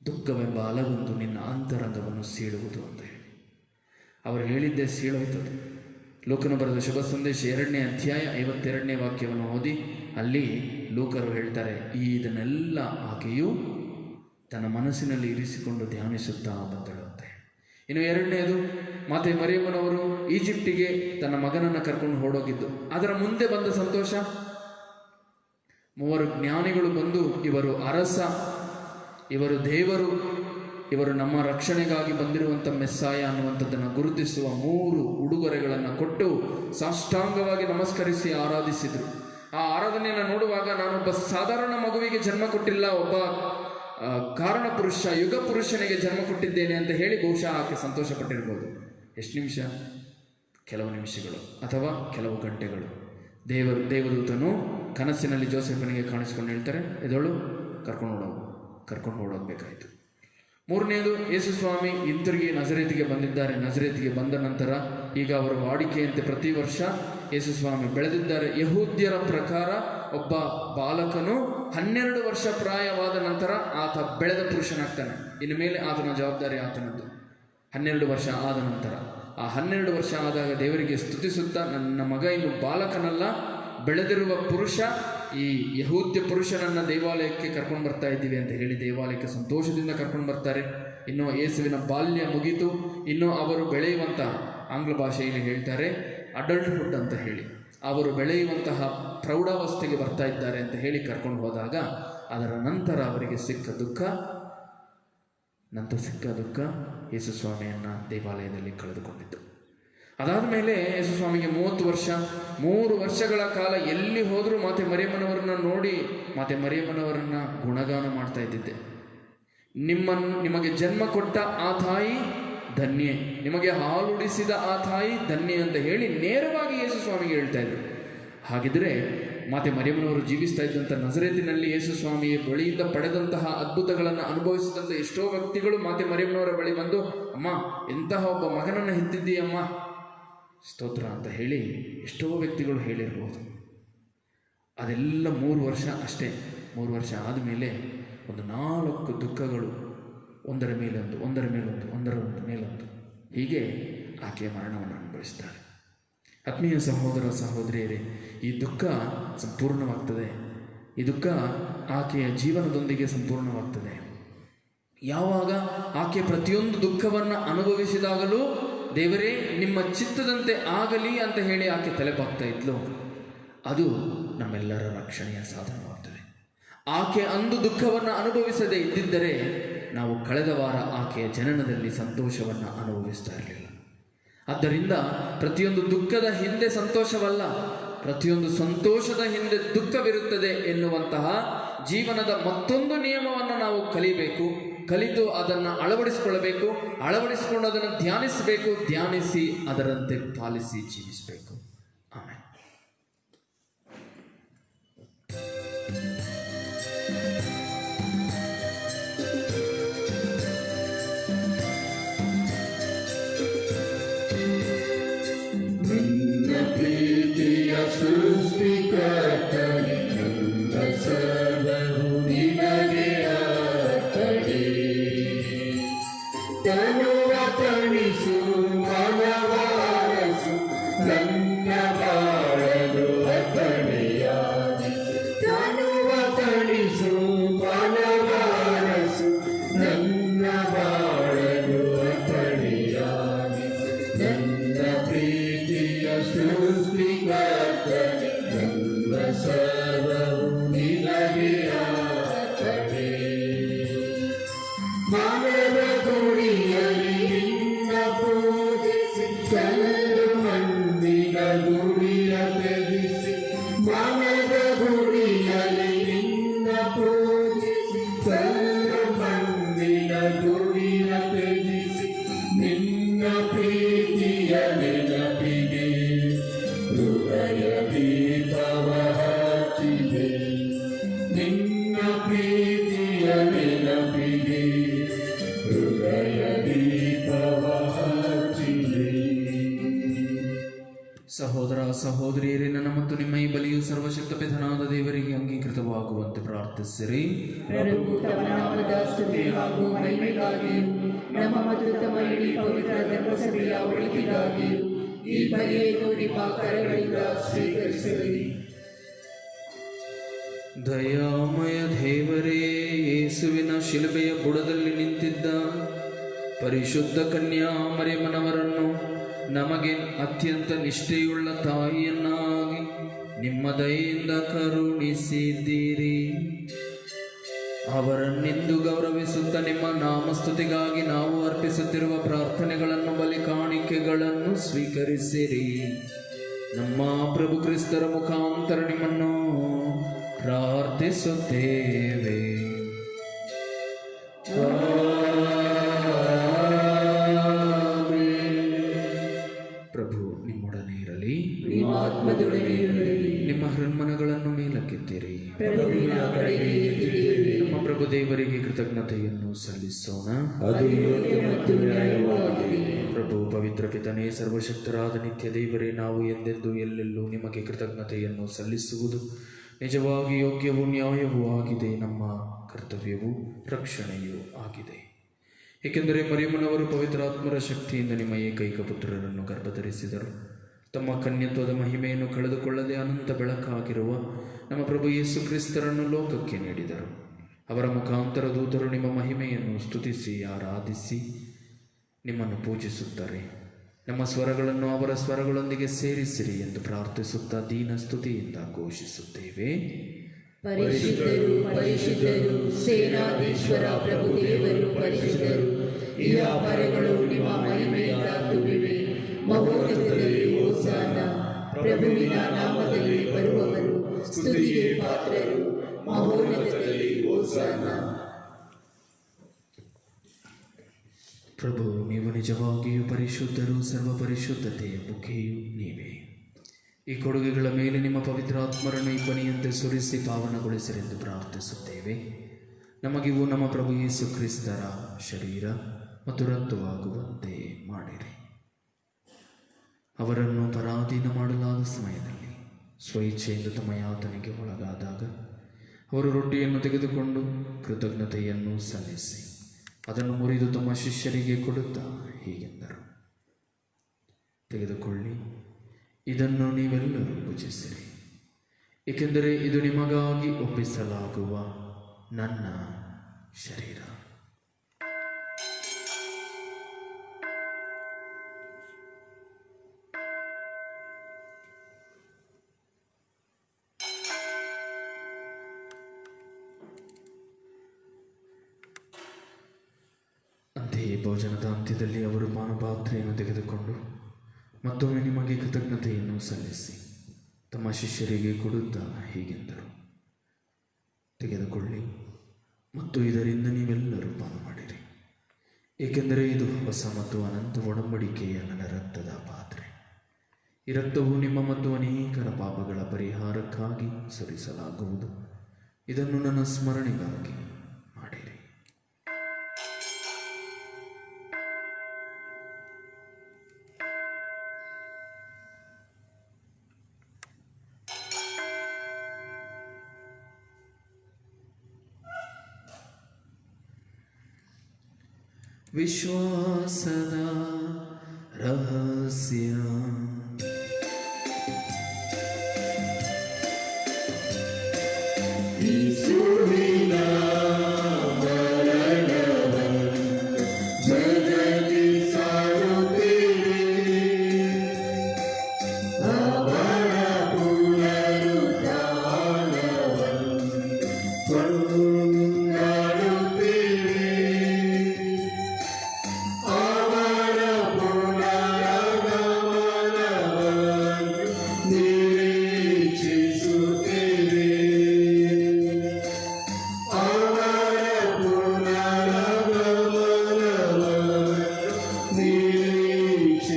ದುಃಖವೆಂಬ ಅಲಗೊಂದು ನಿನ್ನ ಅಂತರಂಗವನ್ನು ಸೀಳುವುದು ಅಂತ ಹೇಳಿ ಅವರು ಹೇಳಿದ್ದೇ ಸೀಳೋಯ್ತದೆ. ಲೂಕನು ಬರೆದ ಶುಭ ಸಂದೇಶ 2ನೇ ಅಧ್ಯಾಯ 52ನೇ ವಾಕ್ಯವನ್ನು ಓದಿ ಅಲ್ಲಿ ಲೂಕರು ಹೇಳ್ತಾರೆ, ಇದನ್ನೆಲ್ಲ ಆಕೆಯು ತನ್ನ ಮನಸ್ಸಿನಲ್ಲಿ ಇರಿಸಿಕೊಂಡು ಧ್ಯಾನಿಸುತ್ತಾ ಬಂದಳು ಅಂತ. ಇನ್ನು 2ನೇದು ಮಾತೆ ಮರಿಯಮ್ಮನವರು ಈಜಿಪ್ಟಿಗೆ ತನ್ನ ಮಗನನ್ನು ಕರ್ಕೊಂಡು ಹೊರಡೋಗಿದ್ದು. ಅದರ ಮುಂದೆ ಬಂದ ಸಂತೋಷ, 3 ಜ್ಞಾನಿಗಳು ಬಂದು ಇವರು ಅರಸ, ಇವರು ದೇವರು, ಇವರು ನಮ್ಮ ರಕ್ಷಣೆಗಾಗಿ ಬಂದಿರುವಂಥ ಮೆಸ್ಸಾಯ ಅನ್ನುವಂಥದ್ದನ್ನು ಗುರುತಿಸುವ 3 ಉಡುಗೊರೆಗಳನ್ನು ಕೊಟ್ಟು ಸಾಷ್ಟಾಂಗವಾಗಿ ನಮಸ್ಕರಿಸಿ ಆರಾಧಿಸಿದರು. ಆ ಆರಾಧನೆಯನ್ನು ನೋಡುವಾಗ ನಾನೊಬ್ಬ ಸಾಧಾರಣ ಮಗುವಿಗೆ ಜನ್ಮ ಕೊಟ್ಟಿಲ್ಲ, ಒಬ್ಬ ಕಾರಣ ಪುರುಷ, ಯುಗ ಪುರುಷನಿಗೆ ಜನ್ಮ ಕೊಟ್ಟಿದ್ದೇನೆ ಅಂತ ಹೇಳಿ ಬಹುಶಃ ಆಕೆ ಸಂತೋಷಪಟ್ಟಿರ್ಬೋದು. ಎಷ್ಟು ನಿಮಿಷ? ಕೆಲವು ನಿಮಿಷಗಳು ಅಥವಾ ಕೆಲವು ಗಂಟೆಗಳು. ದೇವದೂತನು ಕನಸಿನಲ್ಲಿ ಜೋಸೆಫನಿಗೆ ಕಾಣಿಸ್ಕೊಂಡು ಹೇಳ್ತಾರೆ, ಎದೋಳು ಕರ್ಕೊಂಡು ಓಡೋಗ್ಬೇಕಾಯಿತು. 3ನೇದು ಯೇಸು ಸ್ವಾಮಿ ಹಿಂತಿರುಗಿ ನಜರೇತಿಗೆ ಬಂದಿದ್ದಾರೆ. ನಜರೇತಿಗೆ ಬಂದ ನಂತರ ಈಗ ಅವರ ವಾಡಿಕೆಯಂತೆ ಪ್ರತಿ ವರ್ಷ ಯೇಸು ಸ್ವಾಮಿ ಬೆಳೆದಿದ್ದಾರೆ. ಯಹೂದ್ಯರ ಪ್ರಕಾರ ಒಬ್ಬ ಬಾಲಕನು 12 ವರ್ಷ ಪ್ರಾಯವಾದ ನಂತರ ಆತ ಬೆಳೆದ ಪುರುಷನಾಗ್ತಾನೆ. ಇನ್ನು ಮೇಲೆ ಆತನ ಜವಾಬ್ದಾರಿ ಆತನದ್ದು. 12 ವರ್ಷ ಆದ ನಂತರ, ಆ 12 ವರ್ಷ ಆದಾಗ ದೇವರಿಗೆ ಸ್ತುತಿಸುತ್ತಾ, ನನ್ನ ಮಗ ಇನ್ನು ಬಾಲಕನಲ್ಲ, ಬೆಳೆದಿರುವ ಪುರುಷ, ಈ ಯಹೂದ್ಯ ಪುರುಷನನ್ನು ದೇವಾಲಯಕ್ಕೆ ಕರ್ಕೊಂಡು ಬರ್ತಾ ಇದ್ದೀವಿ ಅಂತ ಹೇಳಿ ದೇವಾಲಯಕ್ಕೆ ಸಂತೋಷದಿಂದ ಕರ್ಕೊಂಡು ಬರ್ತಾರೆ. ಇನ್ನು ಯೇಸುವಿನ ಬಾಲ್ಯ ಮುಗಿತು. ಇನ್ನು ಅವರು ಬೆಳೆಯುವಂಥ, ಆಂಗ್ಲ ಭಾಷೆಯಲ್ಲಿ ಹೇಳ್ತಾರೆ ಅಡಲ್ಟ್ಹುಡ್ ಅಂತ ಹೇಳಿ, ಅವರು ಬೆಳೆಯುವಂತಹ ಪ್ರೌಢಾವಸ್ಥೆಗೆ ಬರ್ತಾ ಇದ್ದಾರೆ ಅಂತ ಹೇಳಿ ಕರ್ಕೊಂಡು ಹೋದಾಗ ಅದರ ನಂತರ ಅವರಿಗೆ ಸಿಕ್ಕ ದುಃಖ ಯೇಸು ಸ್ವಾಮಿಯನ್ನು ದೇವಾಲಯದಲ್ಲಿ ಕಳೆದುಕೊಂಡಿದ್ದು. ಅದಾದ ಮೇಲೆ ಯೇಸು ಸ್ವಾಮಿಗೆ 30 ವರ್ಷ, 3 ವರ್ಷಗಳ ಕಾಲ ಎಲ್ಲಿ ಹೋದರೂ ಮಾತೆ ಮರಿಯಮ್ಮನವರನ್ನ ನೋಡಿ ಮಾತೆ ಮರಿಯಮ್ಮನವರನ್ನ ಗುಣಗಾನ ಮಾಡ್ತಾ ಇದ್ದಿದ್ದೆ. ನಿಮಗೆ ಜನ್ಮ ಕೊಟ್ಟ ಆ ತಾಯಿ ಧನ್ಯೆ, ನಿಮಗೆ ಹಾಲುಡಿಸಿದ ಆ ತಾಯಿ ಧನ್ಯೆ ಅಂತ ಹೇಳಿ ನೇರವಾಗಿ ಯೇಸು ಸ್ವಾಮಿಗೆ ಹೇಳ್ತಾ ಇದ್ರು. ಹಾಗಿದ್ರೆ ಮಾತೆ ಮರಿಯಮ್ಮನವರು ಜೀವಿಸ್ತಾ ಇದ್ದಂಥ ನಜರೇತಿನಲ್ಲಿ ಯೇಸು ಸ್ವಾಮಿಯ ಬಳಿಯಿಂದ ಪಡೆದಂತಹ ಅದ್ಭುತಗಳನ್ನು ಅನುಭವಿಸಿದಂಥ ಎಷ್ಟೋ ವ್ಯಕ್ತಿಗಳು ಮಾತೆ ಮರಿಯಮ್ಮನವರ ಬಳಿ ಬಂದು, ಅಮ್ಮ ಎಂತಹ ಒಬ್ಬ ಮಗನನ್ನು ಹೆತ್ತಿದ್ದೀಯಮ್ಮ, ಸ್ತೋತ್ರ ಅಂತ ಹೇಳಿ ಎಷ್ಟೋ ವ್ಯಕ್ತಿಗಳು ಹೇಳಿರ್ಬೋದು. ಅದೆಲ್ಲ 3 ವರ್ಷ ಅಷ್ಟೇ. 3 ವರ್ಷ ಆದಮೇಲೆ ಒಂದು 4 ದುಃಖಗಳು, ಒಂದರ ಮೇಲೊಂದು ಹೀಗೆ ಆಕೆಯ ಮರಣವನ್ನು ಅನುಭವಿಸ್ತಾರೆ. ಆತ್ಮೀಯ ಸಹೋದರ ಸಹೋದರಿಯರೇ, ಈ ದುಃಖ ಸಂಪೂರ್ಣವಾಗ್ತದೆ. ಈ ದುಃಖ ಆಕೆಯ ಜೀವನದೊಂದಿಗೆ ಸಂಪೂರ್ಣವಾಗ್ತದೆ. ಯಾವಾಗ ಆಕೆ ಪ್ರತಿಯೊಂದು ದುಃಖವನ್ನು ಅನುಭವಿಸಿದಾಗಲೂ ದೇವರೇ ನಿಮ್ಮ ಚಿತ್ತದಂತೆ ಆಗಲಿ ಅಂತ ಹೇಳಿ ಆಕೆ ತಲೆಬಾಗ್ತಾ ಇದ್ಲು, ಅದು ನಮ್ಮೆಲ್ಲರ ರಕ್ಷಣೆಯ ಸಾಧನವಾಗ್ತದೆ. ಆಕೆ ಅಂದು ದುಃಖವನ್ನು ಅನುಭವಿಸದೇ ಇದ್ದಿದ್ದರೆ ನಾವು ಕಳೆದ ವಾರ ಆಕೆಯ ಜನನದಲ್ಲಿ ಸಂತೋಷವನ್ನು ಅನುಭವಿಸ್ತಾ ಇರಲಿಲ್ಲ. ಆದ್ದರಿಂದ ಪ್ರತಿಯೊಂದು ದುಃಖದ ಹಿಂದೆ ಸಂತೋಷವಲ್ಲ, ಪ್ರತಿಯೊಂದು ಸಂತೋಷದ ಹಿಂದೆ ದುಃಖವಿರುತ್ತದೆ ಎನ್ನುವಂತಹ ಜೀವನದ ಮತ್ತೊಂದು ನಿಯಮವನ್ನು ನಾವು ಕಲಿತು ಅದನ್ನು ಅಳವಡಿಸಿಕೊಳ್ಳಬೇಕು. ಅಳವಡಿಸಿಕೊಂಡು ಅದನ್ನು ಧ್ಯಾನಿಸಬೇಕು. ಧ್ಯಾನಿಸಿ ಅದರಂತೆ ಪಾಲಿಸಿ ಜೀವಿಸಬೇಕು. ಆಮೇಲೆ ಸೃಷ್ಟಿಕರ್ತನೆ ನನ್ನ ಸರ್ವವು ನಿನಗೆ ಅರ್ಪಣೆ. ತನುವ ತಣಿಸು ಮನವಾರಸು ನನ್ನ ಬಾಳಲು ಅರ್ಪಣೆಯಾಗಿಸು. ತನುವ ತಣಿಸು ಮನವಾರಸು ನನ್ನ ಬಾಳಲು ಅರ್ಪಣೆಯಾಗಿಸು. ನನ್ನ ಪ್ರೀತಿಯ ಸೃಷ್ಟಿಕರ್ತನೆ ನನ್ನ ಸರ್ವವು ನಿನಗೆ ಅರ್ಪಣೆ. ಮನದ ಗುಡಿಯಲ್ಲಿ ನಿನ್ನ ಪೂಜಿಸಿ ಚಲರು ಮಂದಿನ ಗುಡಿಯ ತ್ಯಜಿಸಿ. ಮನದ ಗುಡಿಯಲ್ಲಿ ನಿನ್ನ ಪೂಜಿಸಿ ಚಲರು ಮಂದಿನ ಗುಡಿಯ ತ್ಯಜಿಸಿ. ನಿನ್ನ ಪ್ರೀತಿಯ ನೆನಪಿಗೆ ಹೃದಯ ದೀಪವ ಹಚ್ಚಿದೆ. ನಿನ್ನ ಪ್ರೀತಿಯ ನೆನಪಿಗೆ ಹೃದಯ ದೀಪವ ಹಚ್ಚಿದೆ. ಸಹೋದರ ಸಹೋದರಿಯರೇ, ನನ್ನ ಮತ್ತು ನಿಮ್ಮ ಈ ಬಲಿಯು ಸರ್ವಶಕ್ತ ಪಿತನಾದ ದೇವರಿಗೆ ಅಂಗೀಕೃತವಾಗುವಂತೆ ಪ್ರಾರ್ಥಿಸಿರಿ. ಪ್ರಭು ತಮ್ಮ ನಾಮದ ಸ್ತುತಿ ಹಾಗೂ ಮಹಿಮೆಗಾಗಿಯೂ ನಮ್ಮ ಮತ್ತು ತಮ್ಮ ಇಡೀ ಪವಿತ್ರ ಧರ್ಮಸಭೆಯ ಒಳಿತಿಗಾಗಿಯೂ ಈ ಬಲಿಯನ್ನು ನಿಮ್ಮ ಕರಗಳಿಂದ ಸ್ವೀಕರಿಸಿರಿ. ದಯಾಮಯ ದೇವರೇ, ಯೇಸುವಿನ ಶಿಲುಬೆಯ ಬುಡದಲ್ಲಿ ನಿಂತಿದ್ದ ಪರಿಶುದ್ಧ ಕನ್ಯಾ ಮರಿಯಮ್ಮನವರನ್ನು ನಮಗೆ ಅತ್ಯಂತ ನಿಷ್ಠೆಯುಳ್ಳ ತಾಯಿಯನ್ನಾಗಿ ನಿಮ್ಮ ದಯೆಯಿಂದ ಕರುಣಿಸಿದ್ದೀರಿ. ಅವರನ್ನಿಂದು ಗೌರವಿಸುತ್ತಾ ನಿಮ್ಮ ನಾಮಸ್ತುತಿಗಾಗಿ ನಾವು ಅರ್ಪಿಸುತ್ತಿರುವ ಪ್ರಾರ್ಥನೆಗಳನ್ನು, ಬಲಿ ಕಾಣಿಕೆಗಳನ್ನು ಸ್ವೀಕರಿಸಿರಿ. ನಮ್ಮ ಪ್ರಭು ಕ್ರಿಸ್ತರ ಮುಖಾಂತರ ನಿಮ್ಮನ್ನು ಪ್ರಾರ್ಥಿಸುತ್ತೇವೆ. ಪ್ರಭು ನಿಮ್ಮೊಡನೆ ಇರಲಿ, ನಿಮ್ಮ ಆತ್ಮದೊಡನೆ ಇರಲಿ. ನಿಮ್ಮ ಹೃನ್ಮನಗಳನ್ನು ಮೇಲಕ್ಕೆತ್ತಿರಿ. ಪ್ರಭುವಿನ ಕಡೆಗೆ ಎತ್ತಿರಿ. ನಮ್ಮ ಪ್ರಭು ದೇವರಿಗೆ ಕೃತಜ್ಞತೆಯನ್ನು ಸಲ್ಲಿಸೋಣ. ಅದು ಯೋಗ್ಯ ಮತ್ತು ನ್ಯಾಯವಾಗಿದೆ. ಪ್ರಭು ಪವಿತ್ರ ಪಿತನೇ, ಸರ್ವಶಕ್ತರಾದ ನಿತ್ಯ ದೇವರೇ, ನಾವು ಎಂದೆಂದೂ ಎಲ್ಲೆಲ್ಲೂ ನಿಮಗೆ ಕೃತಜ್ಞತೆಯನ್ನು ಸಲ್ಲಿಸುವುದು ನಿಜವಾಗಿ ಯೋಗ್ಯವೂ ನ್ಯಾಯವೂ ಆಗಿದೆ. ನಮ್ಮ ಕರ್ತವ್ಯವೂ ರಕ್ಷಣೆಯೂ ಆಗಿದೆ. ಏಕೆಂದರೆ ಮರಿಯಮ್ಮನವರು ಪವಿತ್ರಾತ್ಮರ ಶಕ್ತಿಯಿಂದ ನಿಮ್ಮ ಏಕೈಕ ಪುತ್ರರನ್ನು ಗರ್ಭಧರಿಸಿದರು. ತಮ್ಮ ಕನ್ಯತ್ವದ ಮಹಿಮೆಯನ್ನು ಕಳೆದುಕೊಳ್ಳದೆ ಅನಂತ ಬೆಳಕಾಗಿರುವ ನಮ್ಮ ಪ್ರಭು ಯೇಸು ಕ್ರಿಸ್ತರನ್ನು ಲೋಕಕ್ಕೆ ನೀಡಿದರು. ಅವರ ಮುಖಾಂತರ ದೂತರು ನಿಮ್ಮ ಮಹಿಮೆಯನ್ನು ಸ್ತುತಿಸಿ ಆರಾಧಿಸಿ ನಿಮ್ಮನ್ನು ಪೂಜಿಸುತ್ತಾರೆ. ನಮ್ಮ ಸ್ವರಗಳನ್ನು ಅವರ ಸ್ವರಗಳೊಂದಿಗೆ ಸೇರಿಸಿರಿ ಎಂದು ಪ್ರಾರ್ಥಿಸುತ್ತಾ ದೀನ ಸ್ತುತಿಯಿಂದ ಘೋಷಿಸುತ್ತೇವೆ. ಪರಿಶುದ್ಧರು ಪರಿಶುದ್ಧರು, ಸೇನಾಧೀಶ್ವರ ಪ್ರಭು ದೇವರು ಪರಿಶುದ್ಧರು. ಇಹಪರಗಳು ನಿಮ್ಮ ಮಹಿಮೆಯಿಂದ ತುಂಬಿವೆ. ಮಹೋನ್ನತದಲ್ಲಿ ಹೋಸನ್ನ. ಪ್ರಭುವಿನ ನಾಮದಲ್ಲಿ ಬರುವವರು ಸ್ತುತಿಗೆ ಪಾತ್ರರು. ಮಹೋನ್ನತದಲ್ಲಿ ಹೋಸನ್ನ. ಪ್ರಭು, ನೀವು ನಿಜವಾಗಿಯೂ ಪರಿಶುದ್ಧರು, ಸರ್ವ ಪರಿಶುದ್ಧತೆಯ ಮುಖೆಯೂ ನೀವೇ. ಈ ಕೊಡುಗೆಗಳ ಮೇಲೆ ನಿಮ್ಮ ಪವಿತ್ರಾತ್ಮರನ್ನು ಇಬ್ಬನಿಯಂತೆ ಸುರಿಸಿ ಪಾವನಗೊಳಿಸಿರೆಂದು ಪ್ರಾರ್ಥಿಸುತ್ತೇವೆ. ನಮಗಿವು ನಮ್ಮ ಪ್ರಭು ಯೇಸು ಕ್ರಿಸ್ತರ ಶರೀರ ಮತ್ತು ರಕ್ತವಾಗುವಂತೆ ಮಾಡಿರಿ. ಅವರನ್ನು ಪರಾಧೀನ ಮಾಡಲಾದ ಸಮಯದಲ್ಲಿ ಸ್ವಇಚ್ಛೆಯಿಂದ ತಮ್ಮ ಯಾತನೆಗೆ ಒಳಗಾದಾಗ ಅವರು ರೊಟ್ಟಿಯನ್ನು ತೆಗೆದುಕೊಂಡು ಕೃತಜ್ಞತೆಯನ್ನು ಸಲ್ಲಿಸಿ ಅದನ್ನು ಮುರಿದು ತಮ್ಮ ಶಿಷ್ಯರಿಗೆ ಕೊಡುತ್ತಾ ಹೀಗೆಂದರು: ತೆಗೆದುಕೊಳ್ಳಿ, ಇದನ್ನು ನೀವೆಲ್ಲರೂ ಭುಜಿಸಿರಿ, ಏಕೆಂದರೆ ಇದು ನಿಮಗಾಗಿ ಒಪ್ಪಿಸಲಾಗುವ ನನ್ನ ಶರೀರ. ಅಂತೆಯೇ ಭೋಜನದ ಅಂತ್ಯದಲ್ಲಿ ಅವರು ಪಾನಪಾತ್ರೆಯನ್ನು ತೆಗೆದುಕೊಂಡು ಮತ್ತೊಮ್ಮೆ ನಿಮಗೆ ಕೃತಜ್ಞತೆಯನ್ನು ಸಲ್ಲಿಸಿ ತಮ್ಮ ಶಿಷ್ಯರಿಗೆ ಕೊಡುತ್ತಾ ಹೀಗೆಂದರು: ತೆಗೆದುಕೊಳ್ಳಿ ಮತ್ತು ಇದರಿಂದ ನೀವೆಲ್ಲರೂ ಪಾನ ಮಾಡಿರಿ, ಏಕೆಂದರೆ ಇದು ಹೊಸ ಮತ್ತು ಅನಂತ ಒಡಂಬಡಿಕೆಯ ನನ್ನ ರಕ್ತದ ಪಾತ್ರೆ. ಈ ರಕ್ತವು ನಿಮ್ಮ ಮತ್ತು ಅನೇಕರ ಪಾಪಗಳ ಪರಿಹಾರಕ್ಕಾಗಿ ಸುರಿಸಲಾಗುವುದು. ಇದನ್ನು ನನ್ನ ಸ್ಮರಣೆಗಾಗಿ ಮಾಡಿರಿ. ವಿಶ್ವಾಸದ ರಹಸ್ಯ. ಯೇಸುವಿನ ಮರಣವನ್ನು ಜಗದಿ ಸಾರುತ್ತೇವೆ, ಅವರ ಪುನರುತ್ಥಾನವನ್ನು ಕೊಂಡಾಡುತ್ತೇವೆ, ಅವರ ಪುನರಾಗಮನವನ್ನು ನಿರೀಕ್ಷಿಸುತ್ತೇವೆ, ಅವರ ಪುನರಾಗಮನವನ್ನು ನಿರೀಕ್ಷಿಸುತ್ತೇವೆ.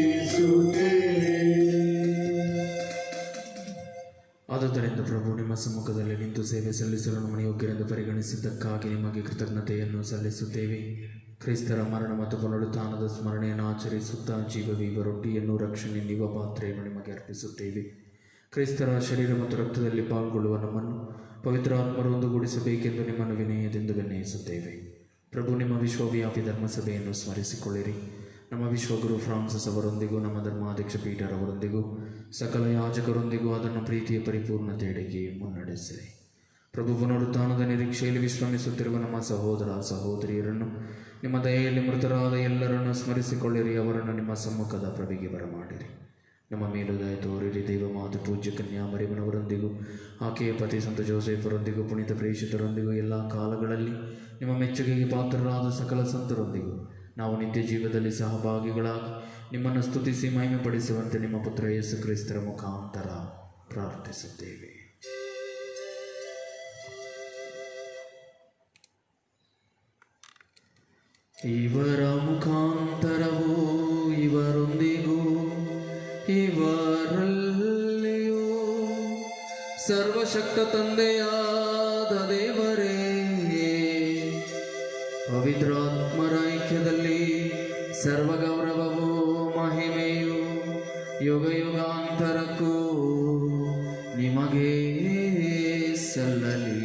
ಆದುದರಿಂದ ಪ್ರಭು, ನಿಮ್ಮ ಸಮ್ಮುಖದಲ್ಲಿ ನಿಂತು ಸೇವೆ ಸಲ್ಲಿಸಲು ನಮ್ಮನ್ನು ಯೋಗ್ಯರೆಂದು ಪರಿಗಣಿಸಿದ್ದಕ್ಕಾಗಿ ನಿಮಗೆ ಕೃತಜ್ಞತೆಯನ್ನು ಸಲ್ಲಿಸುತ್ತೇವೆ. ಕ್ರಿಸ್ತರ ಮರಣ ಮತ್ತು ಪುನರುತ್ಥಾನದ ಸ್ಮರಣೆಯನ್ನು ಆಚರಿಸುತ್ತಾ ಜೀವವೀವ ರೊಟ್ಟಿಯನ್ನು ರಕ್ಷಣೆ ನೀವ ಪಾತ್ರೆಯನ್ನು ನಿಮಗೆ ಅರ್ಪಿಸುತ್ತೇವೆ. ಕ್ರಿಸ್ತರ ಶರೀರ ಮತ್ತು ರಕ್ತದಲ್ಲಿ ಪಾಲ್ಗೊಳ್ಳುವ ನಮ್ಮನ್ನು ಪವಿತ್ರಾತ್ಮರು ಒಂದುಗೂಡಿಸಬೇಕೆಂದು ನಿಮ್ಮನ್ನು ವಿನಯದಿಂದ ವಿನಯಿಸುತ್ತೇವೆ. ಪ್ರಭು, ನಿಮ್ಮ ವಿಶ್ವವ್ಯಾಪಿ ಧರ್ಮಸಭೆಯನ್ನು ಸ್ಮರಿಸಿಕೊಳ್ಳಿರಿ. ನಮ್ಮ ವಿಶ್ವಗುರು ಫ್ರಾನ್ಸಿಸ್ ಅವರೊಂದಿಗೂ ನಮ್ಮ ಧರ್ಮಾಧ್ಯಕ್ಷ ಪೀಟರ್ ಅವರೊಂದಿಗೂ ಸಕಲ ಯಾಜಕರೊಂದಿಗೂ ಅದನ್ನು ಪ್ರೀತಿಯ ಪರಿಪೂರ್ಣತೆಯೆಡೆಗೆ ಮುನ್ನಡೆಸಿರಿ. ಪ್ರಭು, ಪುನರುತ್ಥಾನದ ನಿರೀಕ್ಷೆಯಲ್ಲಿ ವಿಶ್ರಮಿಸುತ್ತಿರುವ ನಮ್ಮ ಸಹೋದರ ಸಹೋದರಿಯರನ್ನು ನಿಮ್ಮ ದಯೆಯಲ್ಲಿ ಮೃತರಾದ ಎಲ್ಲರನ್ನು ಸ್ಮರಿಸಿಕೊಳ್ಳಿರಿ. ಅವರನ್ನು ನಿಮ್ಮ ಸಮ್ಮುಖದ ಪ್ರಭೆಗೆ ಬರಮಾಡಿರಿ. ನಮ್ಮ ಮೇಲೂ ದಯ ತೋರಿರಿ. ದೇವಮಾತೆ ಪೂಜ್ಯ ಕನ್ಯಾ ಮರಿಯಮ್ಮನವರೊಂದಿಗೂ ಆಕೆಯ ಪತಿ ಸಂತ ಜೋಸೆಫರೊಂದಿಗೂ ಪುನೀತ ಪ್ರೇಷಿತರೊಂದಿಗೂ ಎಲ್ಲ ಕಾಲಗಳಲ್ಲಿ ನಿಮ್ಮ ಮೆಚ್ಚುಗೆಗೆ ಪಾತ್ರರಾದ ಸಕಲ ಸಂತರೊಂದಿಗೂ ನಾವು ನಿತ್ಯ ಜೀವದಲ್ಲಿ ಸಹಭಾಗಿಗಳಾಗಿ ನಿಮ್ಮನ್ನು ಸ್ತುತಿಸಿ ಮಹಿಮೆಪಡಿಸುವಂತೆ ನಿಮ್ಮ ಪುತ್ರ ಯೇಸು ಕ್ರಿಸ್ತರ ಮುಖಾಂತರ ಪ್ರಾರ್ಥಿಸುತ್ತೇವೆ. ಇವರ ಮುಖಾಂತರವೂ ಇವರೊಂದಿಗೂ ಇವರಲ್ಲಿಯೂ ಸರ್ವಶಕ್ತ ತಂದೆಯಾದ ದೇವರೇ, ಪವಿತ್ರಾತ್ಮರ ಐಕ್ಯದಲ್ಲಿ ಸರ್ವಗೌರವವೂ ಮಹಿಮೆಯೂ ಯುಗ ಯುಗಾಂತರಕ್ಕೂ ನಿಮಗೆ ಸಲ್ಲಲಿ.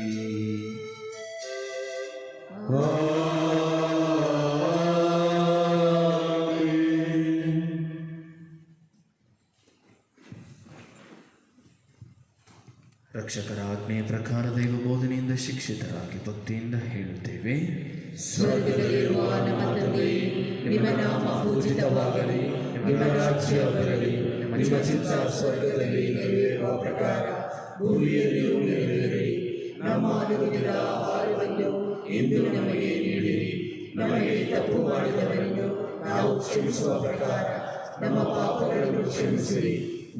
ರಕ್ಷಕರ ಆಜ್ಞೆಯ ಪ್ರಕಾರ ದೈವ ಬೋಧನೆಯಿಂದ ಶಿಕ್ಷಿತರಾಗಿ ಭಕ್ತಿಯಿಂದ ಹೇಳುತ್ತೇವೆ. ಸ್ವರ್ಗದಲ್ಲಿರುವ ನಮ್ಮ ತಂದೆಯೇ, ನಿಮ್ಮ ನಾಮ ಪೂಜಿತವಾಗಲಿ, ನಿಮ್ಮ ರಾಜ್ಯ ಬರಲಿ, ನಿಮ್ಮ ಚಿತ್ತ ಸ್ವರ್ಗದಲ್ಲಿ ನೆರವೇರುವ ಪ್ರಕಾರ ಭೂಮಿಯಲ್ಲಿಯೂ ನೆರವೇರಲಿ. ನಮ್ಮ ಅನುದಿನದ ಆಹಾರವನ್ನು ಇಂದು ನಮಗೆ ನೀಡಿರಿ. ನಮಗೆ ತಪ್ಪು ಮಾಡಿದವರನ್ನು ನಾವು ಕ್ಷಮಿಸುವ ಪ್ರಕಾರ ನಮ್ಮ ಪಾಪಗಳನ್ನು ಕ್ಷಮಿಸಿರಿ.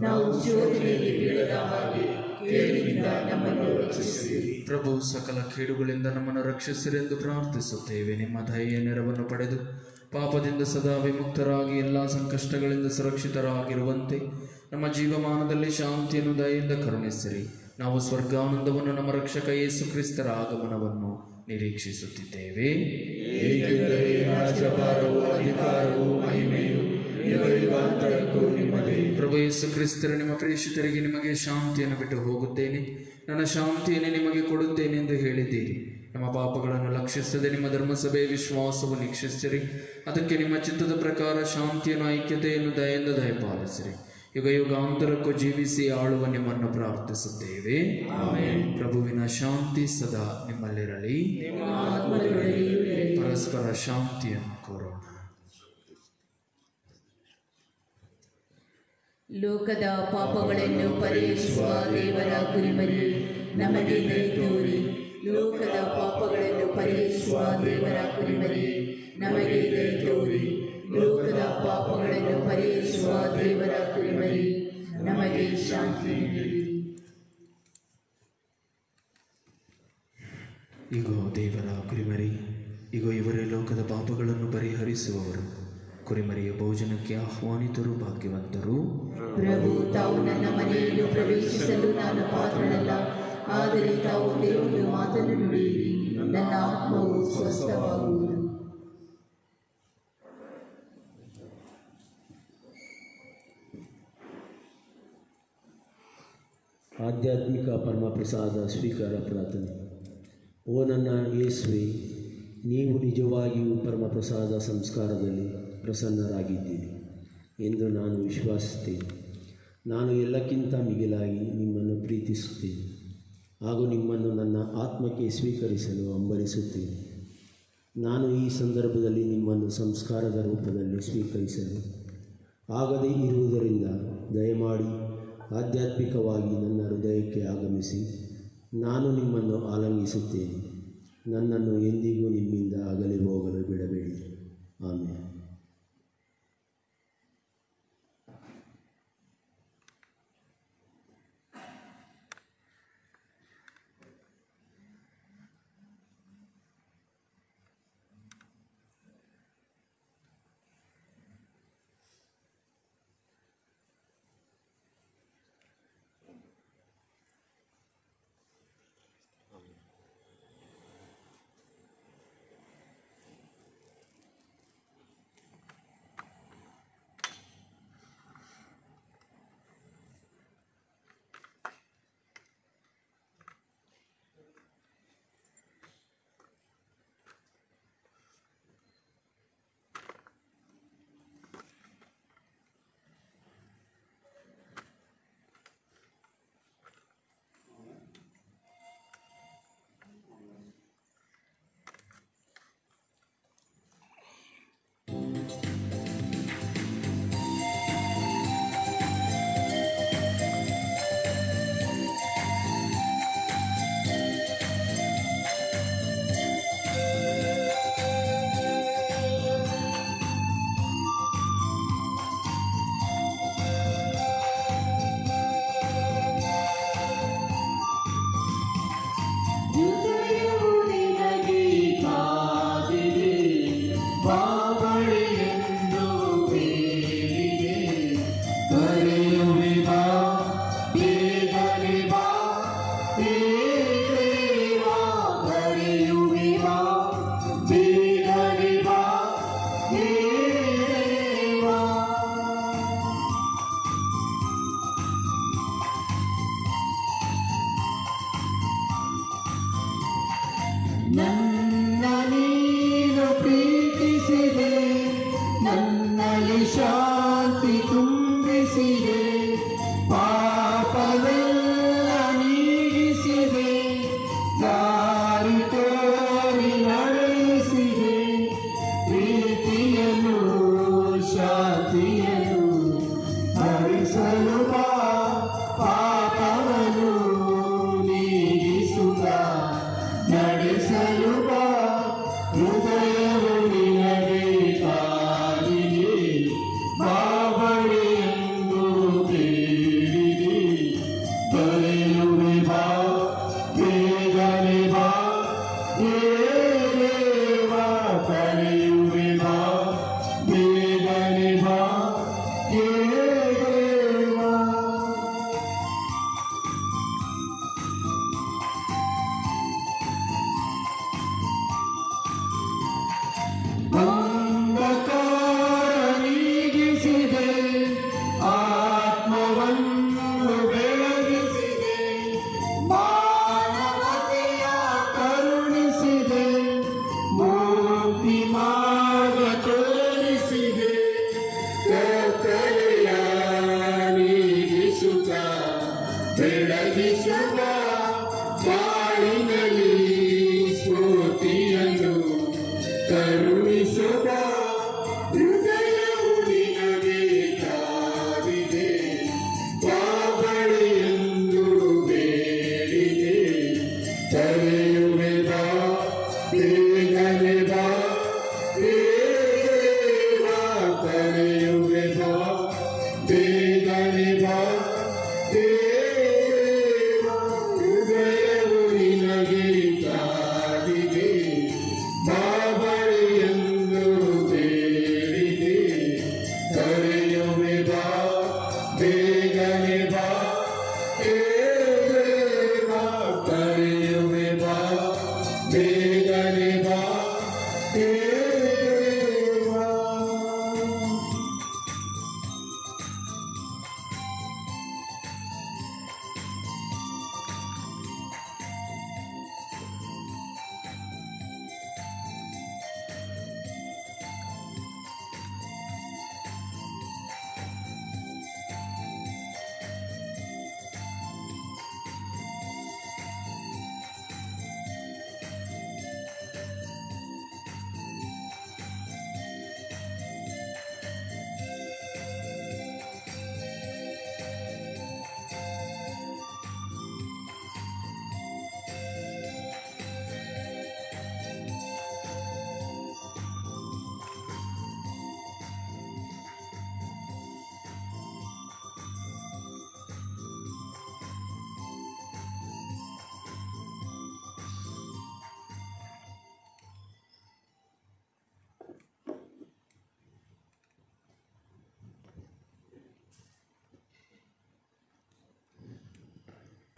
ನಾವು ಶೋಧನೆಯಲ್ಲಿ ಬೀಳದ ಹಾಗೆ ಕೇಡಿನಿಂದ ನಮ್ಮನ್ನು ರಕ್ಷಿಸಿರಿ. ಪ್ರಭು, ಸಕಲ ಕೇಡುಗಳಿಂದ ನಮ್ಮನ್ನು ರಕ್ಷಿಸಿರೆಂದು ಪ್ರಾರ್ಥಿಸುತ್ತೇವೆ. ನಿಮ್ಮ ದಯೆಯ ನೆರವನ್ನು ಪಡೆದು ಪಾಪದಿಂದ ಸದಾ ವಿಮುಕ್ತರಾಗಿ ಎಲ್ಲ ಸಂಕಷ್ಟಗಳಿಂದ ಸುರಕ್ಷಿತರಾಗಿರುವಂತೆ ನಮ್ಮ ಜೀವಮಾನದಲ್ಲಿ ಶಾಂತಿಯನ್ನು ದಯೆಯಿಂದ ಕರುಣಿಸಿರಿ. ನಾವು ಸ್ವರ್ಗಾನಂದವನ್ನು ನಮ್ಮ ರಕ್ಷಕ ಯೇಸು ಕ್ರಿಸ್ತರ ಆಗಮನವನ್ನು ನಿರೀಕ್ಷಿಸುತ್ತಿದ್ದೇವೆ. ಏಕೆಂದರೆ ರಾಜ್ಯಭಾರವು, ಅಧಿಕಾರವು, ಮಹಿಮೆಯು ಯುಗಾಂತರಕ್ಕೂ ನಿಮ್ಮದೇ. ಪ್ರಭು ಯೇಸು ಕ್ರಿಸ್ತರ, ನಿಮ್ಮ ಪ್ರೇಷಿತರಿಗೆ ನಿಮಗೆ ಶಾಂತಿಯನ್ನು ಬಿಟ್ಟು ಹೋಗುತ್ತೇನೆ, ನನ್ನ ಶಾಂತಿಯನ್ನು ನಿಮಗೆ ಕೊಡುತ್ತೇನೆ ಎಂದು ಹೇಳಿದ್ದೀರಿ. ನಮ್ಮ ಪಾಪಗಳನ್ನು ಲಕ್ಷಿಸದೆ ನಿಮ್ಮ ಧರ್ಮಸಭೆಯ ವಿಶ್ವಾಸವನ್ನು ನಿರೀಕ್ಷಿಸಿರಿ. ಅದಕ್ಕೆ ನಿಮ್ಮ ಚಿತ್ತದ ಪ್ರಕಾರ ಶಾಂತಿಯನ್ನು, ಐಕ್ಯತೆಯನ್ನು ದಯೆಯಿಂದ ದಯಪಾಲಿಸಿರಿ. ಯುಗ ಯುಗಾಂತರಕ್ಕೂ ಜೀವಿಸಿ ಆಳುವ ನಿಮ್ಮನ್ನು ಪ್ರಾರ್ಥಿಸುತ್ತೇವೆ. ಪ್ರಭುವಿನ ಶಾಂತಿ ಸದಾ ನಿಮ್ಮಲ್ಲಿರಲಿ. ಪರಸ್ಪರ ಶಾಂತಿಯನ್ನು ಕೋರೋಣ. ಲೋಕದ ಪಾಪಗಳನ್ನು ಪರಿಹರಿಸುವ ದೇವರ ಕುರಿಮರಿ, ನಮಗೆ ದಯೆ ತೋರಿ. ಲೋಕದ ಪಾಪಗಳನ್ನು ಪರಿಹರಿಸುವ ದೇವರ ಕುರಿಮರಿ, ನಮಗೆ ದಯೆ ತೋರಿ. ಲೋಕದ ಪಾಪಗಳನ್ನು ಪರಿಹರಿಸುವ ದೇವರ ಕುರಿಮರಿ, ನಮಗೆ ಶಾಂತಿ ನೀಡಿ. ಇಗೋ ದೇವರ ಕುರಿಮರಿ, ಇಗೋ ಇವರೇ ಲೋಕದ ಪಾಪಗಳನ್ನು ಪರಿಹರಿಸುವವರು. ಕುರಿಮರಿಯ ಭೋಜನಕ್ಕೆ ಆಹ್ವಾನಿತರು ಭಾಗ್ಯವಂತರು. ಪ್ರಭು, ತಾವು ನನ್ನ ಮನೆಯನ್ನು ಪ್ರವೇಶಿಸಲು ನಾನು ಪಾತ್ರನಲ್ಲ, ಆದರೆ ತಾವು ಒಂದು ಮಾತನ್ನು ನುಡಿಯಿರಿ, ನನ್ನ ಆತ್ಮವು ಸ್ವಸ್ಥವಾಗುವುದು. ಆಧ್ಯಾತ್ಮಿಕ ಪರಮಪ್ರಸಾದ ಸ್ವೀಕಾರ ಪ್ರಾರ್ಥನೆ. ಓ ನನ್ನ ಯೇಸುವೆ, ನೀವು ನಿಜವಾಗಿಯೂ ಪರಮಪ್ರಸಾದ ಸಂಸ್ಕಾರದಲ್ಲಿ ಪ್ರಸನ್ನರಾಗಿದ್ದೀರಿ ಎಂದು ನಾನು ವಿಶ್ವಾಸಿಸುತ್ತೇನೆ. ನಾನು ಎಲ್ಲಕ್ಕಿಂತ ಮಿಗಿಲಾಗಿ ನಿಮ್ಮನ್ನು ಪ್ರೀತಿಸುತ್ತೇನೆ ಹಾಗೂ ನಿಮ್ಮನ್ನು ನನ್ನ ಆತ್ಮಕ್ಕೆ ಸ್ವೀಕರಿಸಲು ಹಂಬಲಿಸುತ್ತೇನೆ. ನಾನು ಈ ಸಂದರ್ಭದಲ್ಲಿ ನಿಮ್ಮನ್ನು ಸಂಸ್ಕಾರದ ರೂಪದಲ್ಲಿ ಸ್ವೀಕರಿಸಲು ಆಗದೇ ಇರುವುದರಿಂದ ದಯಮಾಡಿ ಆಧ್ಯಾತ್ಮಿಕವಾಗಿ ನನ್ನ ಹೃದಯಕ್ಕೆ ಆಗಮಿಸಿ ನಾನು ನಿಮ್ಮನ್ನು ಆಲಂಗಿಸುತ್ತೇನೆ. ನನ್ನನ್ನು ಎಂದಿಗೂ ನಿಮ್ಮಿಂದ ಅಗಲಿ ಹೋಗಲು ಬಿಡಬೇಡಿ. ಆಮೇಲೆ ನನ್ನ ನೀನು ಪ್ರೀತಿಸಿದೆ, ನನ್ನಲ್ಲಿ ಶಾಂತಿ ತುಂಬಿಸಿದೆ, ಪಾಪವೆಲ್ಲ ನೀಗಿಸಿದೆ, ದಾರಿ ತೋರಿ ನಡೆಸಿದೆ, ಪ್ರೀತಿಯನ್ನು ಶಾಂತಿಯನ್ನು ಹರಿಸಲು ಬಾ, ಪಾಪವನ್ನು ನೀಗಿಸುತ್ತ ನಡೆಸಲು ಬಾ, ಹೃದಯವು ನಿನಗೆ ಕಾದಿದೆ, ಬಾಬಳಿ ಎಂದು ಬೇಡಿದೆ, ತೊರೆಯುವೆ ಬಾ, ಬೇಗನೆ ಬಾ, ದೇವಾ ಕರೆಯುವೆ ಬಾ, ಬೇಗನೆ ಬಾ, ದೇವಾ. ಅಂಧಕಾರ ನೀಗಿಸಿದೆ, ಆತ್ಮವನ್ನು ಬೆಳಗಿಸಿದೆ, ಮಾನವತೆಯ ಕರುಣಿಸಿದೆ, ಮುಕ್ತಿ ಮಾರ್ಗ ತೋರಿಸಿದೆ, ಕತ್ತಲೆಯ ನೀಗಿಸುತ್ತ ಬೆಳಗಿಸುವ ಬಾಳಿನಲ್ಲಿ ಸ್ಫೂರ್ತಿಯನ್ನು ಕರುಣಿಸುವ, ಹೃದಯವು ನಿನಗೆ ಕಾದಿದೆ, ಬಾಬಳಿ ಎಂದು ಬೇಡಿದೆ, ತರೆಯುವೆ ಬಾ, ಬೇಗನೆ ಬಾ, ದೇವಾ ತರೆಯುವೆ ಬಾ, ಬೇಗನೆ ಬಾ, ದೇವಾ ಹೃದಯವು ನಿನಗೆ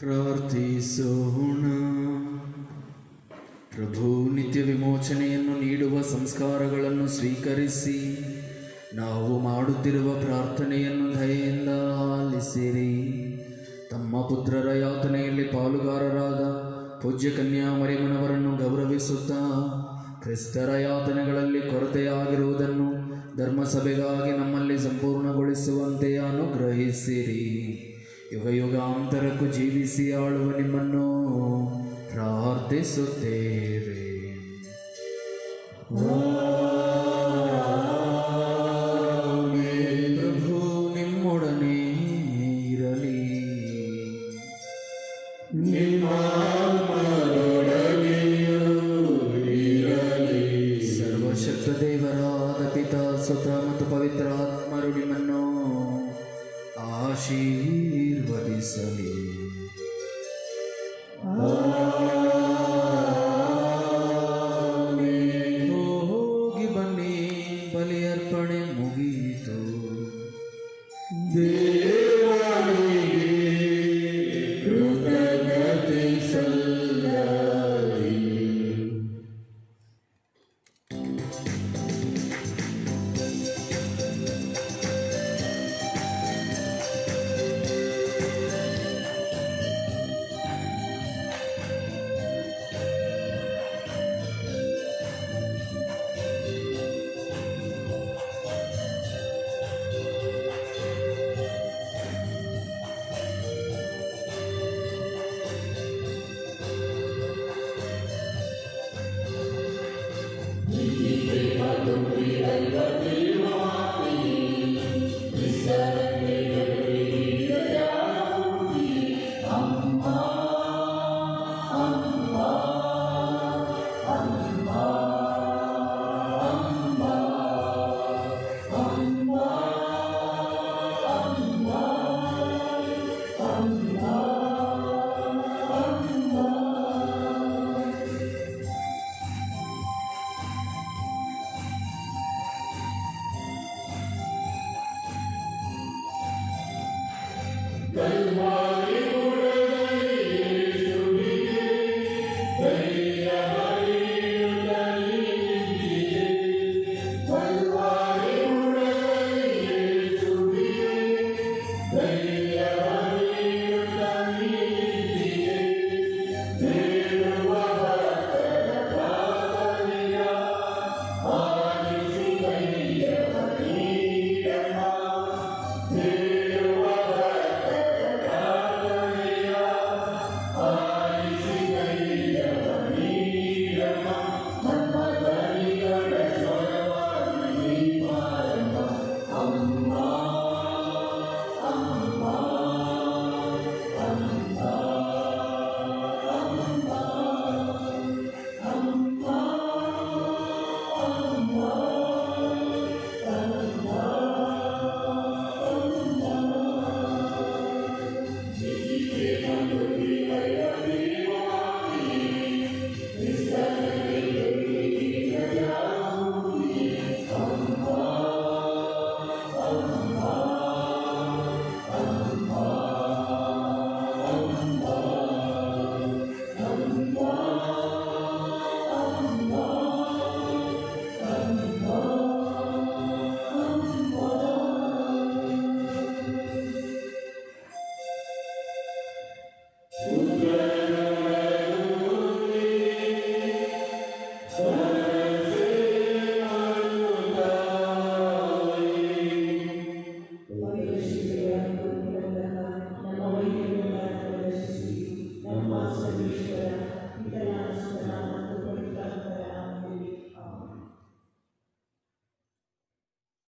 ಪ್ರಾರ್ಥಿಸೋಣ. ಪ್ರಭು ನಿತ್ಯ ವಿಮೋಚನೆಯನ್ನು ನೀಡುವ ಸಂಸ್ಕಾರಗಳನ್ನು ಸ್ವೀಕರಿಸಿ ನಾವು ಮಾಡುತ್ತಿರುವ ಪ್ರಾರ್ಥನೆಯನ್ನು ದಯೆಯಿಂದ ಆಲಿಸಿರಿ. ತಮ್ಮ ಪುತ್ರರ ಯಾತನೆಯಲ್ಲಿ ಪಾಲುಗಾರರಾದ ಪೂಜ್ಯ ಕನ್ಯಾ ಮರಿಯಮ್ಮನವರನ್ನು ಗೌರವಿಸುತ್ತಾ ಕ್ರಿಸ್ತರ ಯಾತನೆಗಳಲ್ಲಿ ಕೊರತೆಯಾಗಿರುವುದನ್ನು ಧರ್ಮಸಭೆಗಾಗಿ ನಮ್ಮಲ್ಲಿ ಸಂಪೂರ್ಣಗೊಳಿಸುವಂತೆ ಅನುಗ್ರಹಿಸಿರಿ. ಯುಗ ಯುಗಾಂತರಕ್ಕೂ ಜೀವಿಸಿ ಆಳುವ ನಿಮ್ಮನ್ನು ಪ್ರಾರ್ಥಿಸುತ್ತೇವೆ. ಪ್ರಭು ನಿಮ್ಮೊಡನೆ ಇರಲಿ. ಸರ್ವಶಕ್ತ ದೇವರಾದ ಪಿತಾ, ಸುತ ಮತ್ತು ಪವಿತ್ರ ಆತ್ಮರು ನಿಮ್ಮನ್ನು ಆಶೀರ್ವದಿಸಲಿ.